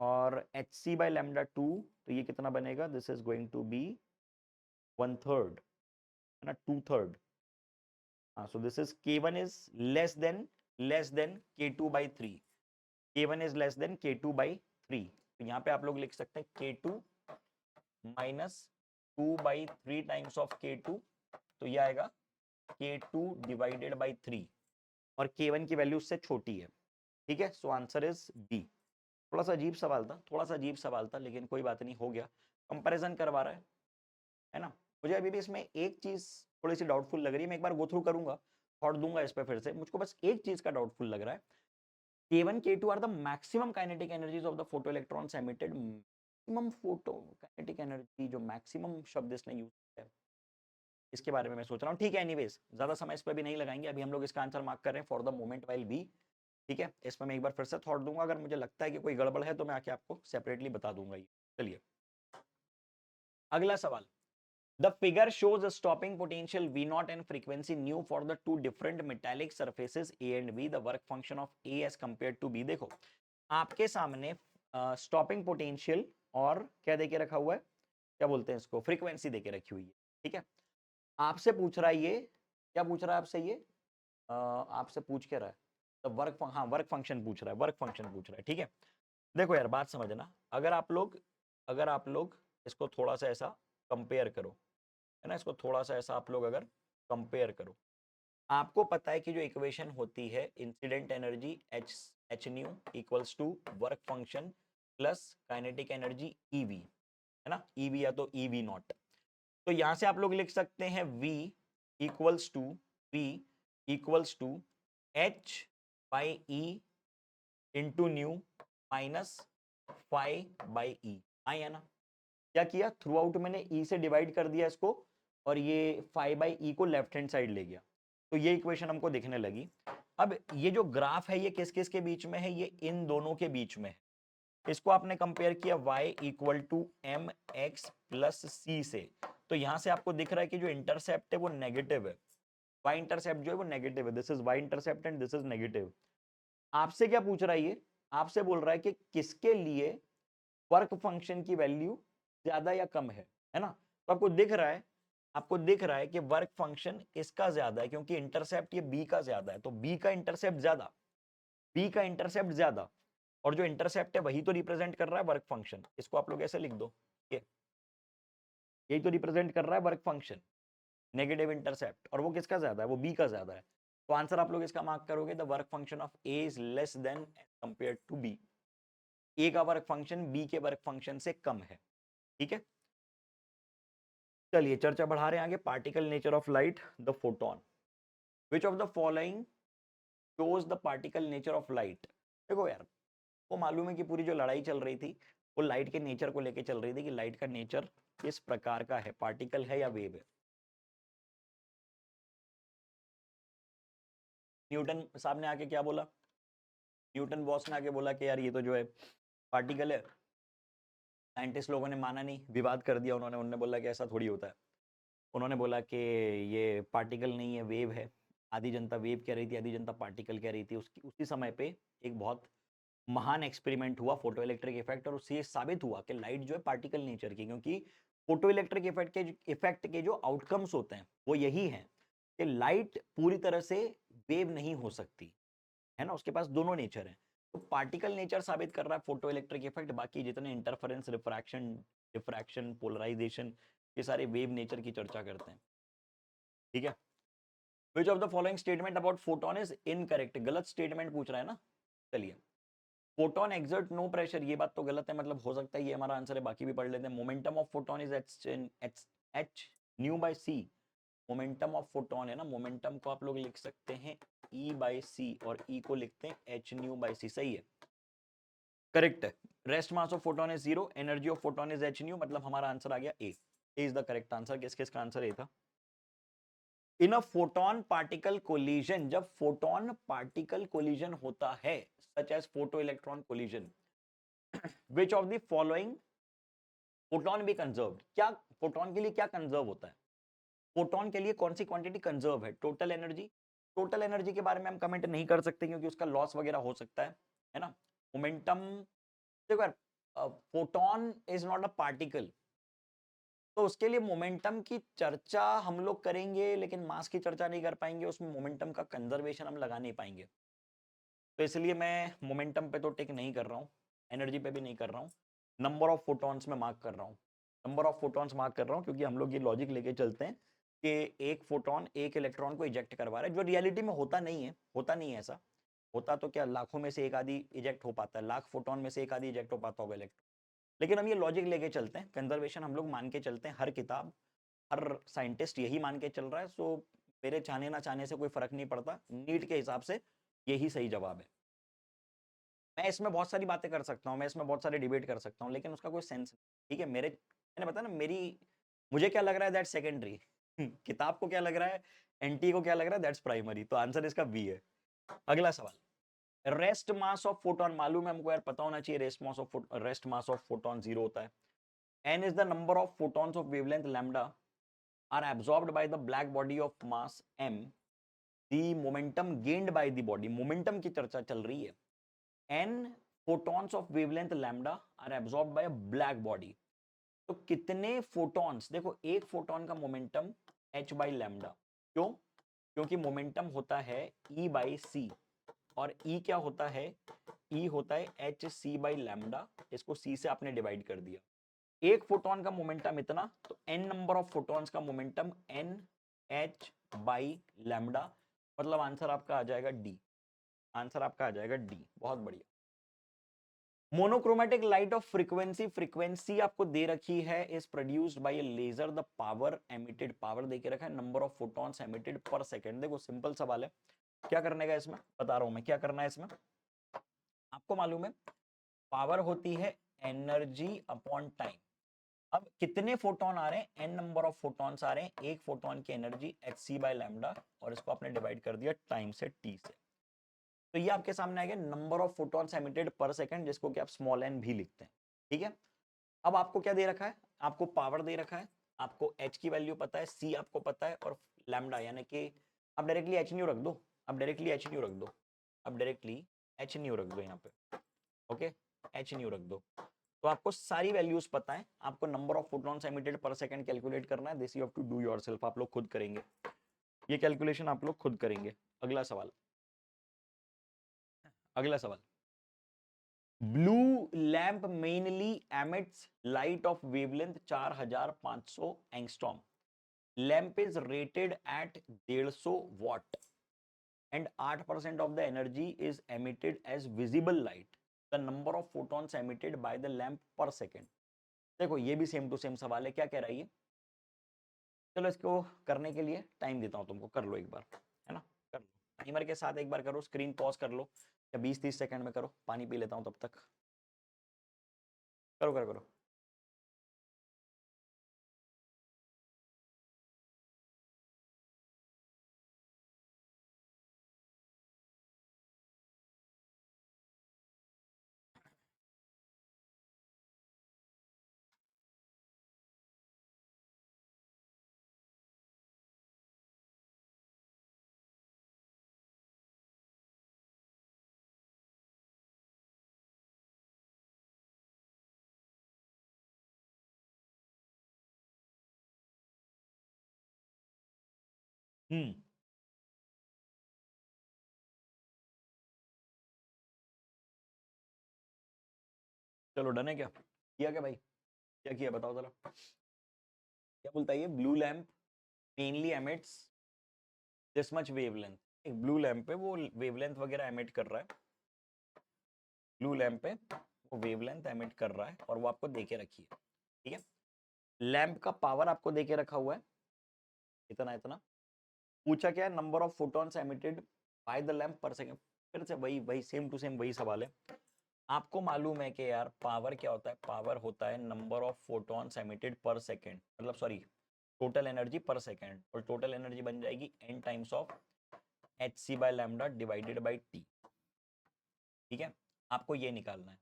और एच सी बाई लैम्डा 2, तो ये कितना बनेगा? This is going to be 1/3, है ना, 2/3। हाँ, so this is K1 is less than K2 by 3, K1 is less than K2 by 3। तो यहाँ पे आप लोग लिख सकते हैं K2 minus 2 by 3 times of K2, तो ये आएगा K2 डिवाइडेड बाई 3, और K1 की वैल्यू उससे छोटी है, ठीक है। So answer is B. थोड़ा सा अजीब सवाल था, थोड़ा सा अजीब सवाल था, लेकिन कोई बात नहीं, हो गया। कंपैरिजन करवा रहा है ना। मुझे अभी भी इसमें एक चीज थोड़ी सी डाउटफुल लग रही है, मैं एक बार गो थ्रू करूंगा, थॉट दूंगा इस पे फिर से। मुझको बस एक चीज का डाउटफुल लग रहा है, K1 K2 are the maximum kinetic energies of the photo electrons emitted. Maximum photo kinetic energy, जो मैक्सिमम शब्द इसने यूज किया है, इसके बारे में मैं सोच रहा हूँ। ठीक है, एनीवेज ज्यादा समय इस पर भी नहीं लगाएंगे, अभी हम लोग इसका आंसर मार्क कर रहे हैं for the moment while B. ठीक है, इसमें मैं एक बार फिर से थॉट दूंगा, अगर मुझे लगता है कि कोई गड़बड़ है तो मैं आके आपको सेपरेटली बता दूंगा ये। चलिए अगला सवाल। The figure shows a stopping potential V naught and frequency nu for the two different metallic surfaces A and B. The work function of A as compared to B। देखो आपके सामने स्टॉपिंग पोटेंशियल और क्या देके रखा हुआ है, क्या बोलते हैं इसको, फ्रीक्वेंसी देके रखी हुई है। ठीक है, आपसे पूछ रहा है ये, क्या पूछ रहा है आपसे ये, आपसे पूछ के रहा है तो वर्क, हाँ वर्क फंक्शन पूछ रहा है, वर्क फंक्शन पूछ रहा है। ठीक है, देखो यार बात समझना, अगर आप लोग इसको थोड़ा सा ऐसा कंपेयर करो, है ना, इसको थोड़ा सा ऐसा आप लोग अगर कंपेयर करो, आपको पता है कि जो इक्वेशन होती है incident energy h h nu equals to work function plus kinetic energy eV, है ना, ईवी या तो ईवी नॉट। तो यहां से आप लोग लिख सकते हैं V equals to H by E into nu minus five by E. आई है ना, क्या किया, थ्रू आउट मैंने ई से डिवाइड कर दिया इसको, और ये फाइव बाई ई को लेफ्ट हैंड साइड ले गया, तो ये इक्वेशन हमको दिखने लगी। अब ये जो ग्राफ है ये किस किस के बीच में है, ये इन दोनों के बीच में है। इसको आपने कंपेयर किया y equal to M X plus C से, तो यहां से आपको दिख रहा है कि जो इंटरसेप्ट है वो नेगेटिव है, y इंटरसेप्ट जो है वो नेगेटिव है, this is y intercept and this is negative. आपसे क्या पूछ रहा है ये, आपसे बोल रहा है कि किसके लिए वर्क फंक्शन की वैल्यू ज्यादा या कम है ना। तो आपको दिख रहा है कि वर्क फंक्शन इसका ज्यादा है, क्योंकि इंटरसेप्ट ये बी का ज्यादा है, तो बी का इंटरसेप्ट ज्यादा, और जो इंटरसेप्ट है वही तो रिप्रेजेंट कर रहा है वर्क फंक्शन। इसको आप लोग ऐसे लिख दो, यही तो रिप्रेजेंट कर रहा है वर्क फंक्शन, नेगेटिव इंटरसेप्ट, और वो किसका ज्यादा है, वो बी का ज्यादा है। तो आंसर आप लोग इसका मार्क करोगे, the work function of A is less than compare to B. A का वर्क फंक्शन बी के वर्क फंक्शन से कम है। ठीक है, चलिए चर्चा बढ़ा रहे हैं आगे। Particle nature of light, the photon, which of the following shows the particle nature of light. देखो यार, वो मालूम है कि पूरी जो लड़ाई चल रही थी वो लाइट के नेचर को लेके चल रही थी, कि लाइट का नेचर किस प्रकार का है, पार्टिकल है या वेव है। न्यूटन साहब ने आके क्या बोला, न्यूटन बॉस ने आके बोला कि यार ये तो जो है पार्टिकल है। साइंटिस्ट लोगों ने माना नहीं, विवाद कर दिया उन्होंने बोला कि ऐसा थोड़ी होता है। उन्होंने बोला कि ये पार्टिकल नहीं है, वेव है। आधी जनता वेव कह रही थी, आधी जनता पार्टिकल कह रही थी। उसकी उसी समय पे एक बहुत महान एक्सपेरिमेंट हुआ, फोटो इलेक्ट्रिक इफेक्ट, और उससे ये साबित हुआ कि लाइट जो है पार्टिकल नेचर की, क्योंकि फोटो इलेक्ट्रिक इफेक्ट के जो आउटकम्स होते हैं वो यही है कि लाइट पूरी तरह से वेव नहीं हो सकती, है ना, उसके पास दोनों नेचर है। तो पार्टिकल नेचर साबित कर रहा है फोटो इलेक्ट्रिक इफेक्ट, बाकी जितने इंटरफेरेंस, रिफ्रैक्शन, डिफ्रैक्शन, पोलराइजेशन, ये सारे वेव नेचर की चर्चा करते हैं। ठीक है, विच of the following statement about photon is incorrect, गलत स्टेटमेंट पूछ रहा है ना। चलिए, फोटोन एक्सर्ट नो प्रेशर, ये बात तो गलत है, मतलब हो सकता है ये हमारा आंसर है, बाकी भी पढ़ लेते हैं। Momentum of photon is h nu by c, momentum of photon है ना, मोमेंटम को आप लोग लिख सकते हैं E बाई सी, और E को लिखते हैं एच न्यू बाई सी, सही है, करेक्ट है। Rest mass of photon is 0, energy of photon is h nu, मतलब हमारा आंसर आ गया A is the correct answer. किस किस का आंसर ए था। In a photon particle collision, जब फोटोन पार्टिकल कोलिजन होता है, such as photo electron collision, which of the following photon be conserved, क्या फोटोन के लिए क्या कंजर्व होता है, फोटोन के लिए कौन सी क्वांटिटी कंजर्व है, टोटल एनर्जी। टोटल एनर्जी के बारे में हम कमेंट नहीं कर सकते क्योंकि उसका लॉस वगैरह हो सकता है ना। मोमेंटम, देखो यार, photon is not a particle, तो उसके लिए मोमेंटम की चर्चा हम लोग करेंगे, लेकिन मास की चर्चा नहीं कर पाएंगे, उसमें मोमेंटम का कंजर्वेशन हम लगा नहीं पाएंगे। तो इसलिए मैं मोमेंटम पे तो टिक नहीं कर रहा हूँ, एनर्जी पे भी नहीं कर रहा हूँ, नंबर ऑफ फोटॉन्स में मार्क कर रहा हूँ, नंबर ऑफ फोटॉन्स मार्क कर रहा हूँ, क्योंकि हम लोग ये लॉजिक लेके चलते हैं कि एक फोटोन एक इलेक्ट्रॉन को इजेक्ट करवा रहा है, जो रियलिटी में होता नहीं है ऐसा। होता तो क्या लाखों में से एक आधी इजेक्ट हो पाता है, लाख फोटोन में से एक आधी इजेक्ट हो पाता होगा इलेक्ट्रॉन, लेकिन हम ये लॉजिक लेके चलते हैं, कंजर्वेशन हम लोग मान के चलते हैं, हर किताब, हर साइंटिस्ट यही मान के चल रहा है। सो मेरे चाहने ना चाहने से कोई फर्क नहीं पड़ता, नीट के हिसाब से यही सही जवाब है। मैं इसमें बहुत सारी बातें कर सकता हूँ, मैं इसमें बहुत सारे डिबेट कर सकता हूँ, लेकिन उसका कोई सेंस नहीं। ठीक है, मैंने बताया ना, मुझे क्या लग रहा है दैट्स सेकेंडरी किताब को क्या लग रहा है, एनटी को क्या लग रहा है दैट्स प्राइमरी, तो आंसर इसका बी है। अगला सवाल, रेस्ट मास ऑफ फोटोन, मालूम है हमको यार, पता होना चाहिए, रेस्ट मास ऑफ फोटोन 0 होता है। n is the number of photons of wavelength lambda are absorbed by the black body of mass m, the momentum gained by the body, momentum की चर्चा चल रही है, n photons of wavelength lambda are absorbed by a black body, तो कितने फोटॉन्स, देखो एक फोटोन का मोमेंटम h बाई लैम्डा, क्यों, क्योंकि मोमेंटम होता है e बाई सी, और e क्या होता है, e होता है एच सी बाई लैम्डा, इसको c से आपने डिवाइड कर दिया, एक फोटोन का मोमेंटम इतना, तो n नंबर ऑफ फोटॉन्स का momentum n h by lambda, मतलब आंसर आपका आ जाएगा डी, आंसर आपका आ जाएगा डी, बहुत बढ़िया। Monochromatic light of frequency, frequency आपको दे रखी है, is produced by a laser, the power emitted, power दे के रखा है, number of photons emitted per second. देखो सिंपल सवाल है, क्या करने का इसमें बता रहा हूं मैं, क्या करना है इसमें, आपको मालूम है पावर होती है एनर्जी अपॉन टाइम, अब कितने फोटोन आ रहे हैं, एन नंबर ऑफ फोटॉन्स आ रहे हैं, एक फोटोन की energy H c by lambda, और इसको आपने डिवाइड कर दिया टाइम से, टी से, तो ये आपके सामने आ गया number of photons emitted per second, जिसको कि आप स्मॉल एन भी लिखते हैं। ठीक है, अब आपको क्या दे रखा है, आपको पावर दे रखा है, आपको एच की वैल्यू पता है, सी आपको पता है, और लैम्डा यानी कि आप डायरेक्टली एच न्यू रख दो, आप डायरेक्टली एच न्यू रख दो, आप डायरेक्टली एच न्यू रख दो यहाँ पे, ओके, एच न्यू रख दो, तो आपको सारी वैल्यूज पता है, आपको number of photons emitted per second calculate करना है, this you have to do yourself, आप लोग खुद करेंगे ये कैलकुलेशन, आप लोग खुद करेंगे। अगला सवाल, अगला सवाल, blue lamp mainly emits light of wavelength 4500 angstrom, lamp is rated at 150 watt and 8% of the energy is emitted as visible light, the number of photons emitted by the lamp per second। देखो ये भी सेम टू सेम सवाल है, क्या कह रहा है ये, चलो इसको करने के लिए टाइम देता हूं तुमको, कर लो एक बार, है ना, कर लो टाइमर के साथ, एक बार करो, स्क्रीन पॉज कर लो, या 20-30 सेकंड में करो, पानी पी लेता हूं तब तक, करो करो करो। हम्म, चलो डन है क्या, किया क्या भाई, क्या किया बताओ जरा, क्या बोलता है ये, blue lamp mainly emits this much wavelength, एक ब्लू लैंप पे वो वेवलेंथ वगैरह एमिट कर रहा है, ब्लू लैंप पे वो वेवलेंथ एमिट कर रहा है, और वो आपको देके रखी है, ठीक है, लैंप का पावर आपको देके रखा हुआ है, इतना इतना, पूछा क्या है, number of photons emitted by the lamp पर सेकंड, फिर से वही वही सेम टू सेम वही सवाल है, आपको मालूम है कि यार पावर क्या होता है, पावर होता है number of photons emitted per second, मतलब sorry total energy per second, और टोटल एनर्जी बन जाएगी n times of h c by lambda divided by t, ठीक है, आपको ये निकालना है,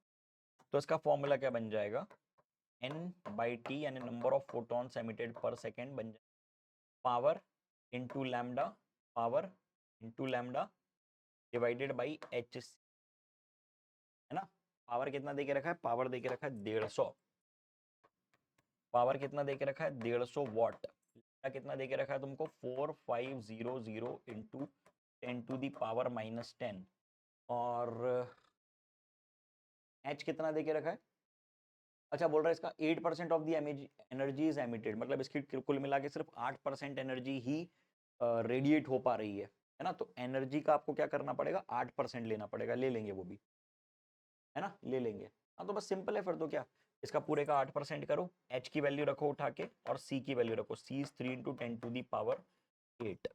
तो इसका फॉर्मूला क्या बन जाएगा, n बाई टी यानी number of photons emitted per second बन जाएगा power into lambda, power into lambda divided by H, है ना, पावर कितना देके रखा है, पावर देके रखा है 150, पावर कितना देके रखा है 150 वॉट, कितना देके रखा है तुमको 4500 इंटू 10 to the power -10, और एच कितना देके रखा है, अच्छा बोल रहा है इसका 8% of the energy is emitted, मतलब इसकी कुल मिला के सिर्फ 8% एनर्जी ही रेडिएट हो पा रही है ना, तो एनर्जी का आपको क्या करना पड़ेगा, 8% लेना पड़ेगा, ले लेंगे वो भी, है ना, ले लेंगे, हाँ तो बस सिंपल है, फिर तो क्या, इसका पूरे का 8% करो, एच की वैल्यू रखो उठा के, और सी की वैल्यू रखो, C is 3 × 10 to the power 8,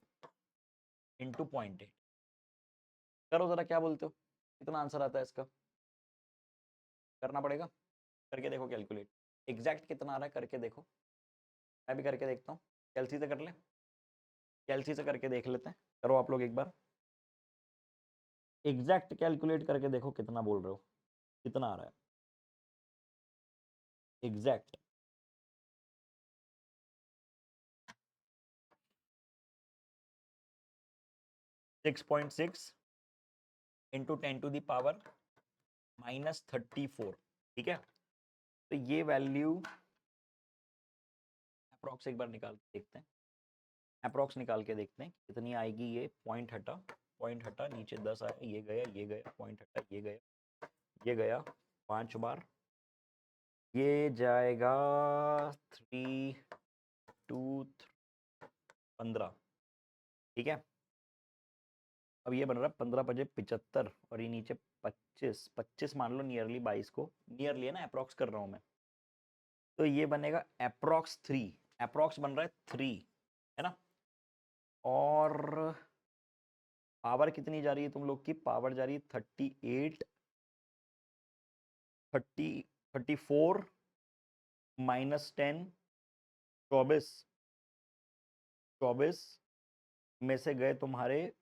into 0.8 करो जरा, क्या बोलते हो, कितना आंसर आता है इसका? करना पड़ेगा, करके देखो कैलकुलेट, एग्जैक्ट कितना आ रहा है करके देखो। मैं भी करके देखता हूँ, कैलसी से कर ले, कैलसी से करके देख लेते हैं। करो आप लोग एक बार, एग्जैक्ट कैलकुलेट करके देखो कितना बोल रहे हो, कितना आ रहा है एग्जैक्ट। $6.6 इंटू 10⁻⁻34, ठीक है। तो ये वैल्यू अप्रोक्स एक बार निकाल के देखते हैं, अप्रोक्स निकाल के देखते हैं कितनी आएगी। ये पॉइंट हटा, नीचे 10 आया, ये गया, पॉइंट हटा, ये गया 5 बार, ये जाएगा 3 2 15, ठीक है। अब ये बन रहा है 15×5 = 75 और ये नीचे 25 मान लो, नियरली 22 को, नियरली है ना, अप्रोक्स कर रहा हूँ मैं। तो ये बनेगा अप्रोक्स 3, अप्रोक्स बन रहा है 3, है ना। और पावर कितनी जा रही है तुम लोग की? पावर जा रही है 38 30 34 -10 24 24 में से गए तुम्हारे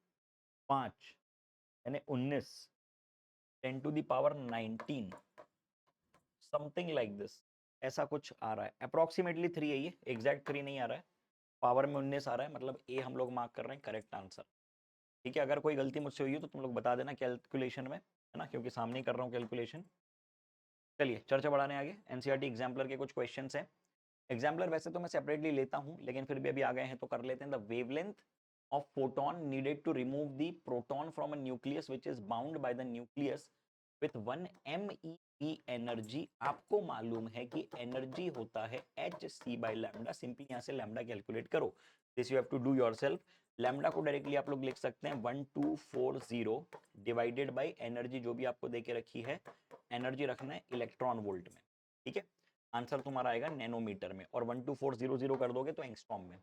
5 यानी 19, 10⁻19 समथिंग लाइक दिस, ऐसा कुछ आ रहा है। अप्रोक्सीमेटली 3 है ये, एग्जैक्ट 3 नहीं आ रहा है, पावर में 19 आ रहा है, मतलब ए हम लोग मार्क कर रहे हैं करेक्ट आंसर, ठीक है। अगर कोई गलती मुझसे हुई है तो तुम लोग बता देना कैलकुलेशन में, है ना, क्योंकि सामने ही कर रहा हूँ कैलकुलेशन। चलिए चर्चा बढ़ाने आगे, एनसीईआरटी एग्जाम्पलर के कुछ क्वेश्चंस हैं। एग्जाम्पलर वैसे तो मैं सेपरेटली लेता हूं, लेकिन फिर भी अभी आ गए हैं तो कर लेते हैं। The wavelength of photon needed to remove the proton from a nucleus which is bound by the nucleus with 1 MeV energy. आपको मालूम है कि एनर्जी होता है hc बाय लैम्डा, सिंपली यहां से लैम्डा कैलकुलेट करो, this you have to do yourself. Lambda को डायरेक्टली आप लोग लिख सकते हैं 1240 डिवाइडेड बाय एनर्जी जो भी आपको देके रखी है, एनर्जी रखना है इलेक्ट्रॉन वोल्ट में, ठीक है। आंसर तुम्हारा आएगा नैनोमीटर में, और 12400 कर दोगे तो एंगस्ट्रॉम में।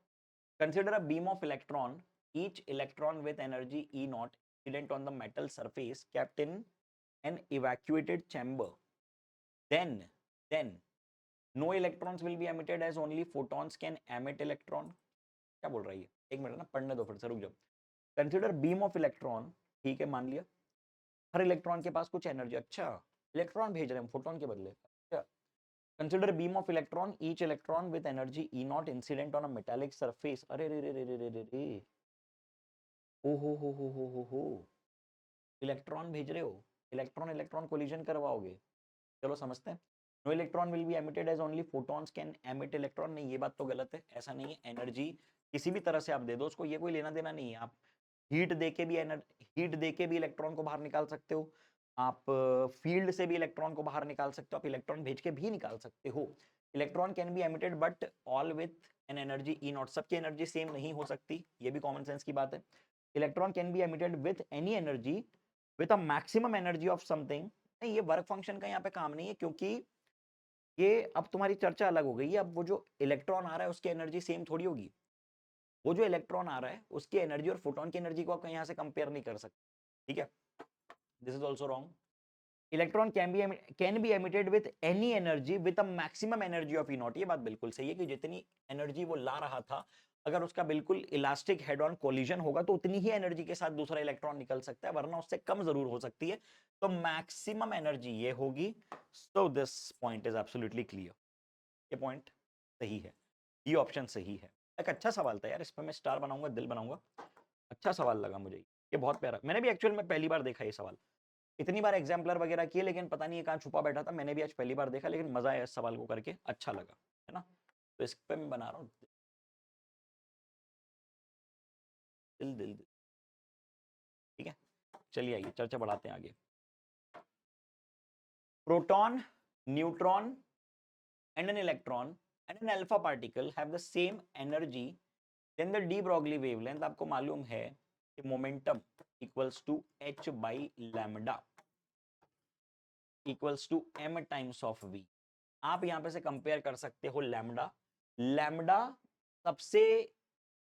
Consider a beam of electron, each electron with energy E not incident on the metal surface kept in an evacuated chamber, then no electrons will be emitted as only photons can emit electron। क्या बोल रही है, एक मिनट ना, पढ़ने दो फिर से, रुक जाओ। कंसिडर बीम ऑफ इलेक्ट्रॉन, ठीक है, मान लिया हर इलेक्ट्रॉन के पास कुछ एनर्जी, अच्छा इलेक्ट्रॉन भेज रहे हैं फोटोन के बदले, अच्छा। Consider a beam of electron, each electron with energy E naught incident on a metallic surface। अरे रे रे रे रे रे रे रे, ओ हो, इलेक्ट्रॉन भेज रहे हो, इलेक्ट्रॉन इलेक्ट्रॉन कोलिजन करवाओगे, चलो समझते हैं। No electron will be emitted as only photons can emit electron, नहीं ये बात तो गलत है, ऐसा नहीं है। एनर्जी किसी भी तरह से आप दे दो उसको, ये कोई लेना देना नहीं है। आप हीट देके भी हीट देके भी इलेक्ट्रॉन को बाहर निकाल सकते हो, आप फील्ड से भी इलेक्ट्रॉन को बाहर निकाल सकते हो, आप इलेक्ट्रॉन भेज के भी निकाल सकते हो। Electron can be emitted but all with an energy E not, सबकी एनर्जी सेम नहीं हो सकती, ये भी कॉमन सेंस की बात है। Electron can be emitted with any energy with a maximum energy of something, नहीं ये वर्क फंक्शन का यहाँ पे काम नहीं है, क्योंकि ये अब तुम्हारी चर्चा अलग हो गई है। अब वो जो इलेक्ट्रॉन आ रहा है उसकी एनर्जी सेम थोड़ी होगी, वो जो इलेक्ट्रॉन आ रहा है उसकी एनर्जी और फोटोन की एनर्जी को आप यहाँ से कंपेयर नहीं कर सकते, ठीक है। This is also wrong. Electron can be emitted with any energy with a maximum energy of E not, ये बात बिल्कुल सही है कि जितनी एनर्जी वो ला रहा था, अगर उसका बिल्कुल इलास्टिक हेड ऑन कोलिजन होगा तो उतनी ही एनर्जी के साथ दूसरा इलेक्ट्रॉन निकल सकता है, वरना उससे कम जरूर हो सकती है। तो मैक्सिमम एनर्जी ये होगी। So this point is absolutely clear, ये पॉइंट सही है, ये ऑप्शन सही है। एक अच्छा सवाल था यार, इस पर मैं स्टार बनाऊंगा, दिल बनाऊंगा, अच्छा सवाल लगा मुझे ये, बहुत प्यारा। मैंने भी एक्चुअल में पहली बार देखा ये सवाल, इतनी बार एग्जाम्पलर वगैरह किए लेकिन पता नहीं कहाँ छुपा बैठा था, मैंने भी आज पहली बार देखा, लेकिन मजा आया इस सवाल को करके, अच्छा लगा, है ना। तो इस पे मैं बना रहा हूँ दिल दिल दिल, ठीक है। चलिए आइए चर्चा बढ़ाते हैं आगे। Proton, neutron and an electron and an alpha particle have the same energy, then the de Broglie wavelength, आपको मालूम है कि momentum equals to h by lambda equals to m times of v। आप यहां पे से कंपेयर कर सकते हो लैम्डा, लैम्डा सबसे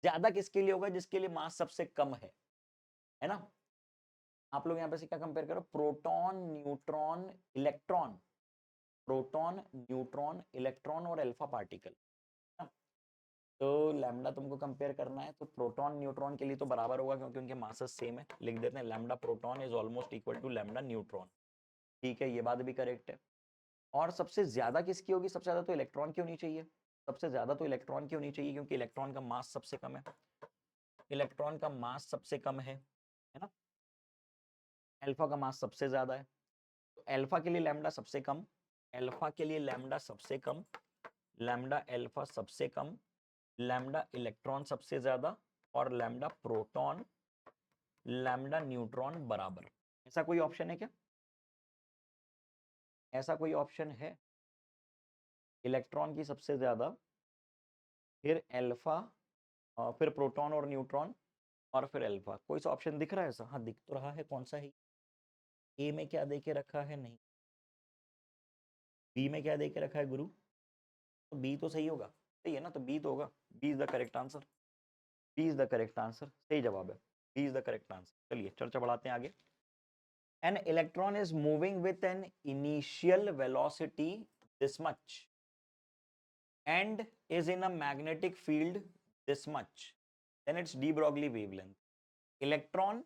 ज्यादा किसके लिए होगा? जिसके लिए मास सबसे कम है, है ना। आप लोग यहाँ पे से क्या कंपेयर करो, proton, neutron, electron, proton, neutron, electron और अल्फा पार्टिकल। तो लैम्डा तुमको कंपेयर करना है तो प्रोटॉन न्यूट्रॉन के लिए तो बराबर होगा क्योंकि उनके मासेस सेम है, लिख देते हैं lambda proton is almost equal to lambda neutron. ठीक है, ये बात भी करेक्ट है। और सबसे ज्यादा किसकी होगी, सबसे ज्यादा तो इलेक्ट्रॉन की होनी चाहिए, सबसे ज्यादा तो इलेक्ट्रॉन की होनी चाहिए क्योंकि इलेक्ट्रॉन का मास सबसे कम है, इलेक्ट्रॉन का मास सबसे कम है ना। अल्फा का मास सबसे ज्यादा है, तो अल्फा के लिए लैम्डा सबसे कम, अल्फा के लिए लैम्डा सबसे कम, लैम्डा अल्फा सबसे कम, लैम्डा इलेक्ट्रॉन सबसे ज्यादा और लैम्डा प्रोटॉन लैम्डा न्यूट्रॉन बराबर। ऐसा कोई ऑप्शन है क्या, ऐसा कोई ऑप्शन है, इलेक्ट्रॉन की सबसे ज्यादा, फिर अल्फा, फिर प्रोटॉन और न्यूट्रॉन और फिर अल्फा, कोई सा ऑप्शन दिख रहा है ऐसा? हाँ दिख तो रहा है, कौन सा है, ए में क्या दे के रखा है, नहीं, बी में क्या दे के रखा है गुरु, तो बी तो सही होगा, सही है ना, तो बी तो होगा, B is the correct answer, B is the correct answer, सही जवाब है, B is the correct answer. चलिए चर्चा बढ़ाते हैं आगे। An electron is moving with an initial velocity this much and is in a magnetic field this much, then it's de Broglie wavelength. Electron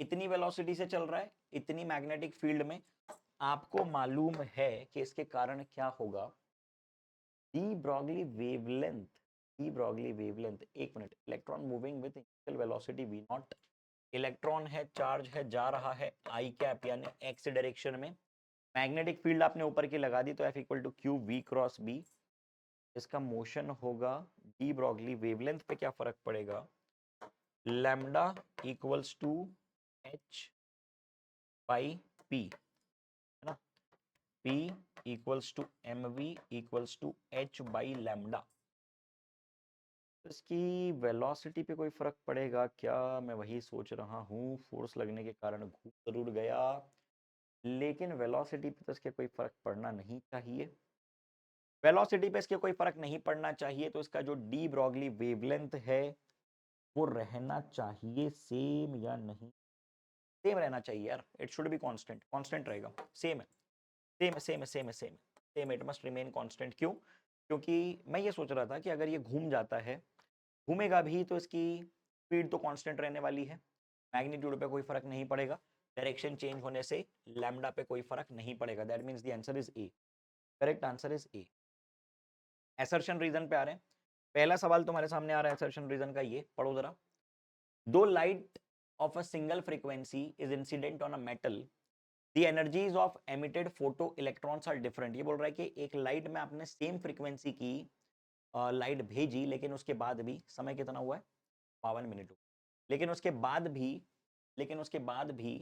इतनी वेलोसिटी से चल रहा है, इतनी मैग्नेटिक फील्ड में, आपको मालूम है कि इसके कारण क्या होगा, de Broglie wavelength, de Broglie wavelength. एक minute, electron moving with initial velocity v not, electron है, चार्ज है, जा रहा है आई कैप यानी एक्स डायरेक्शन में, मैग्नेटिक फील्ड आपने ऊपर की लगा दी तो F equal to Q V cross B, इसका मोशन होगा डी ब्रॉगली वेवलेंथ पे क्या फर्क पड़ेगा, lambda equals to H by P, है ना, P equals to M we equals to H by lambda. इसकी वेलोसिटी पे कोई फर्क पड़ेगा क्या, मैं वही सोच रहा हूँ, फोर्स लगने के कारण घूम जरूर गया, लेकिन वेलोसिटी पे तो इसके कोई फर्क पड़ना नहीं चाहिए, वेलोसिटी पे इसके कोई फर्क नहीं पड़ना चाहिए, तो इसका जो डी ब्रॉगली वेवलेंथ है वो रहना चाहिए सेम या नहीं, सेम रहना चाहिए यार, it should be constant, constant रहेगा, सेम है, सेम है, सेम है, सेम है, सेम है, same, it must remain constant. क्यों, क्योंकि मैं ये सोच रहा था कि अगर ये घूम जाता है, घूमेगा भी तो इसकी स्पीड तो कांस्टेंट रहने वाली है, मैग्नीट्यूड पे कोई फर्क नहीं पड़ेगा, डायरेक्शन चेंज होने से लैम्डा पे कोई फर्क नहीं पड़ेगा, that means the answer is A, correct answer is A. Assertion reason पे आ रहे हैं, पहला सवाल तुम्हारे सामने आ रहा है असर्शन रीजन का, ये पढ़ो जरा, दो light of a single frequency is incident on a metal, the energies of emitted photo electrons are different. ये बोल रहा है कि एक लाइट में आपने सेम फ्रीक्वेंसी की लाइट भेजी, लेकिन उसके बाद भी समय कितना हुआ है, 52 मिनट, लेकिन उसके बाद भी, लेकिन उसके बाद भी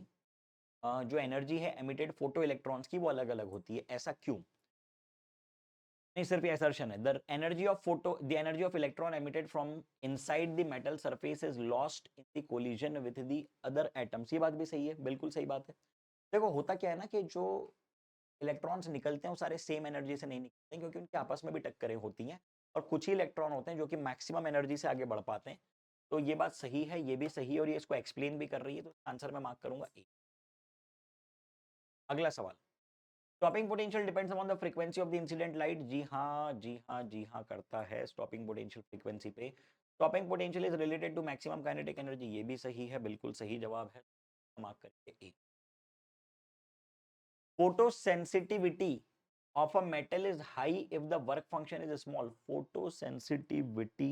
जो एनर्जी है एमिटेड फोटो इलेक्ट्रॉन्स की वो अलग अलग होती है, ऐसा क्यों, नहीं सिर्फ ये असर्शन है, the energy of photo, the energy of electron emitted from inside the metal surface is lost in the collision with the other atoms. ये बात भी सही है, बिल्कुल सही बात है। देखो होता क्या है ना कि जो इलेक्ट्रॉन्स निकलते हैं वो सारे सेम एनर्जी से नहीं निकलते क्योंकि उनकी आपस में भी टक्करें होती हैं, और कुछ ही इलेक्ट्रॉन होते हैं जो कि मैक्सिमम एनर्जी से आगे बढ़ पाते हैं, तो ये बात सही है, ये भी सही है, और ये इसको एक्सप्लेन भी कर रही है, तो आंसर मैं मार्क करूंगा ए। अगला सवाल, stopping potential depends upon the frequency of the incident light. जी हाँ, जी हाँ, जी हाँ करता है, स्टॉपिंग पोटेंशियल फ्रीक्वेंसी पे, stopping potential is related to maximum kinetic energy, ये भी सही है, बिल्कुल सही जवाब है, मार्क करके ए। Photosensitivity of a metal is high if the work function is small. Photosensitivity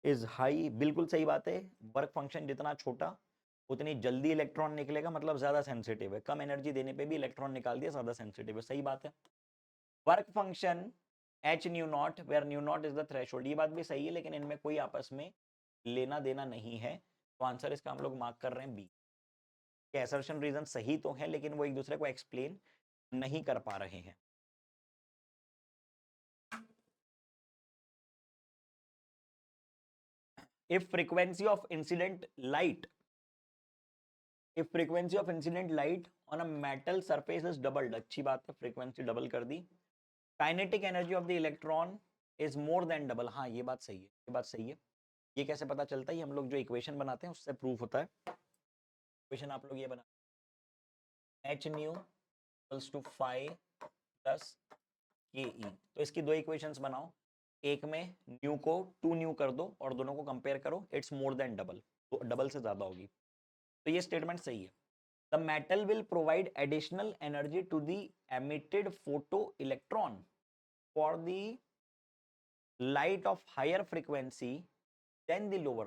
is high, बिल्कुल सही बात है, वर्क फंक्शन जितना छोटा उतनी जल्दी इलेक्ट्रॉन निकलेगा, मतलब ज्यादा सेंसिटिव है, कम एनर्जी देने पे भी इलेक्ट्रॉन निकाल दिया, ज्यादा सेंसिटिव है, सही बात है। Work function h nu naught where nu naught is the threshold, ये बात भी सही है, लेकिन इनमें कोई आपस में लेना देना नहीं है, तो आंसर इसका हम लोग मार्क कर रहे हैं बी। के असर्शन रीजन सही तो है लेकिन वो एक दूसरे को एक्सप्लेन नहीं कर पा रहे हैं। if frequency of incident light if frequency of incident light on a metal surface is doubled, अच्छी बात है, frequency डबल कर दी, kinetic energy of the electron is more than double, हाँ ये बात सही है, ये बात सही है। ये कैसे पता चलता है, ये हम लोग जो इक्वेशन बनाते हैं उससे प्रूफ होता है। इक्वेशन आप लोग ये बना h nu equals to 5 plus K E. तो इसकी दो इक्वेशंस बनाओ, एक में न्यू को 2 न्यू कर दो और दोनों को कंपेयर करो, इट्स मोर देन डबल, तो डबल से ज्यादा होगी। तो ये स्टेटमेंट सही है। The metal will provide additional energy to the emitted photo electron for the light of higher frequency than the lower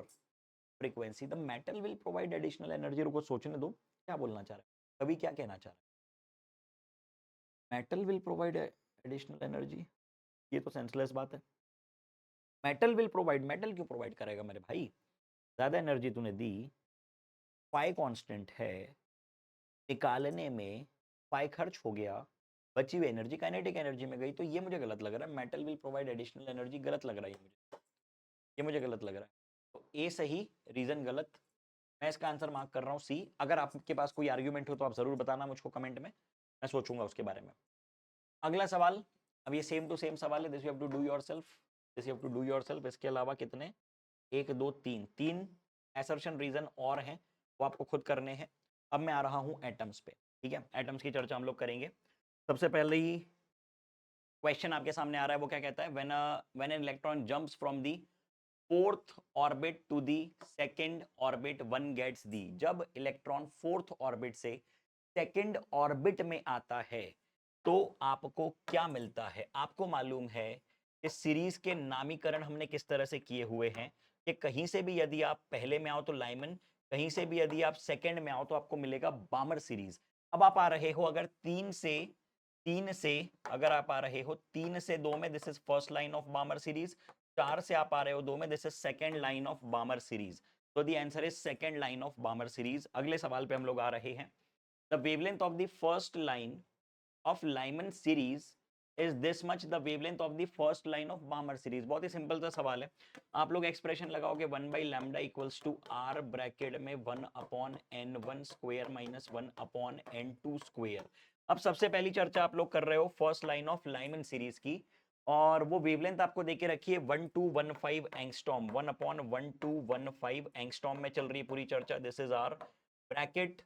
frequency. The metal will provide additional energy. रुको सोचने दो, क्या बोलना चाह रहा है, कभी क्या कहना चाह रहा है? Metal will provide additional energy, ये तो सेंसलेस बात है। मेटल विल प्रोवाइड, मेटल क्यों प्रोवाइड करेगा मेरे भाई? ज्यादा एनर्जी तूने दी, फाई कांस्टेंट है, निकालने में फाई खर्च हो गया, बची हुई एनर्जी काइनेटिक एनर्जी में गई, तो ये मुझे गलत लग रहा है। Metal will provide additional energy गलत लग रहा है मुझे, ये मुझे गलत लग रहा है। तो ए सही, रीजन गलत। मैं इसका आंसर मार्क कर रहा हूँ सी। अगर आपके पास कोई आर्ग्यूमेंट हो तो आप जरूर बताना मुझको कमेंट में, मैं सोचूंगा उसके बारे में। अगला सवाल, अब ये सेम टू सेम सवाल है, this you have to do yourself, this you have to do yourself. इसके अलावा कितने, 1 2 3 3 एसर्शन रीजन और हैं, वो आपको खुद करने हैं। अब मैं आ रहा हूँ एटम्स पे, ठीक है, एटम्स की चर्चा हम लोग करेंगे। सबसे पहले ही क्वेश्चन आपके सामने आ रहा है, वो क्या कहता है, when an electron jumps from the fourth orbit to the second orbit one gets the. जब इलेक्ट्रॉन फोर्थ ऑर्बिट से सेकेंड ऑर्बिट में आता है तो आपको क्या मिलता है? आपको मालूम है इस सीरीज के नामीकरण हमने किस तरह से किए हुए हैं कि कहीं से भी यदि आप पहले में आओ तो लाइमन, कहीं से भी यदि आप सेकेंड में आओ तो आपको मिलेगा बामर सीरीज। अब आप आ रहे हो अगर तीन से अगर आप आ रहे हो 3 से 2 में, this is first line of Balmer series. 4 से आप आ रहे हो 2 में, this is second line of Balmer series. तो the answer is second line of Balmer series. अगले सवाल पे हम लोग आ रहे हैं। The wavelength of the first line of Lyman series is this much, the wavelength of the first line of Balmer series। बहुत ही सिंपल सा सवाल है, आप लोग एक्सप्रेशन लगाओगे 1 by lambda equals to r bracket में 1 upon n1 square minus 1 upon n2 square. अब सबसे पहली चर्चा आप लोग कर रहे हो first line of Lyman series की, और वो वेवलेंथ आपको देके रखी है 1215 एंगस्ट्रॉम, 1 अपॉन 1215 एंगस्ट्रॉम में चल रही है पूरी चर्चा। दिस इज आर ब्रैकेट,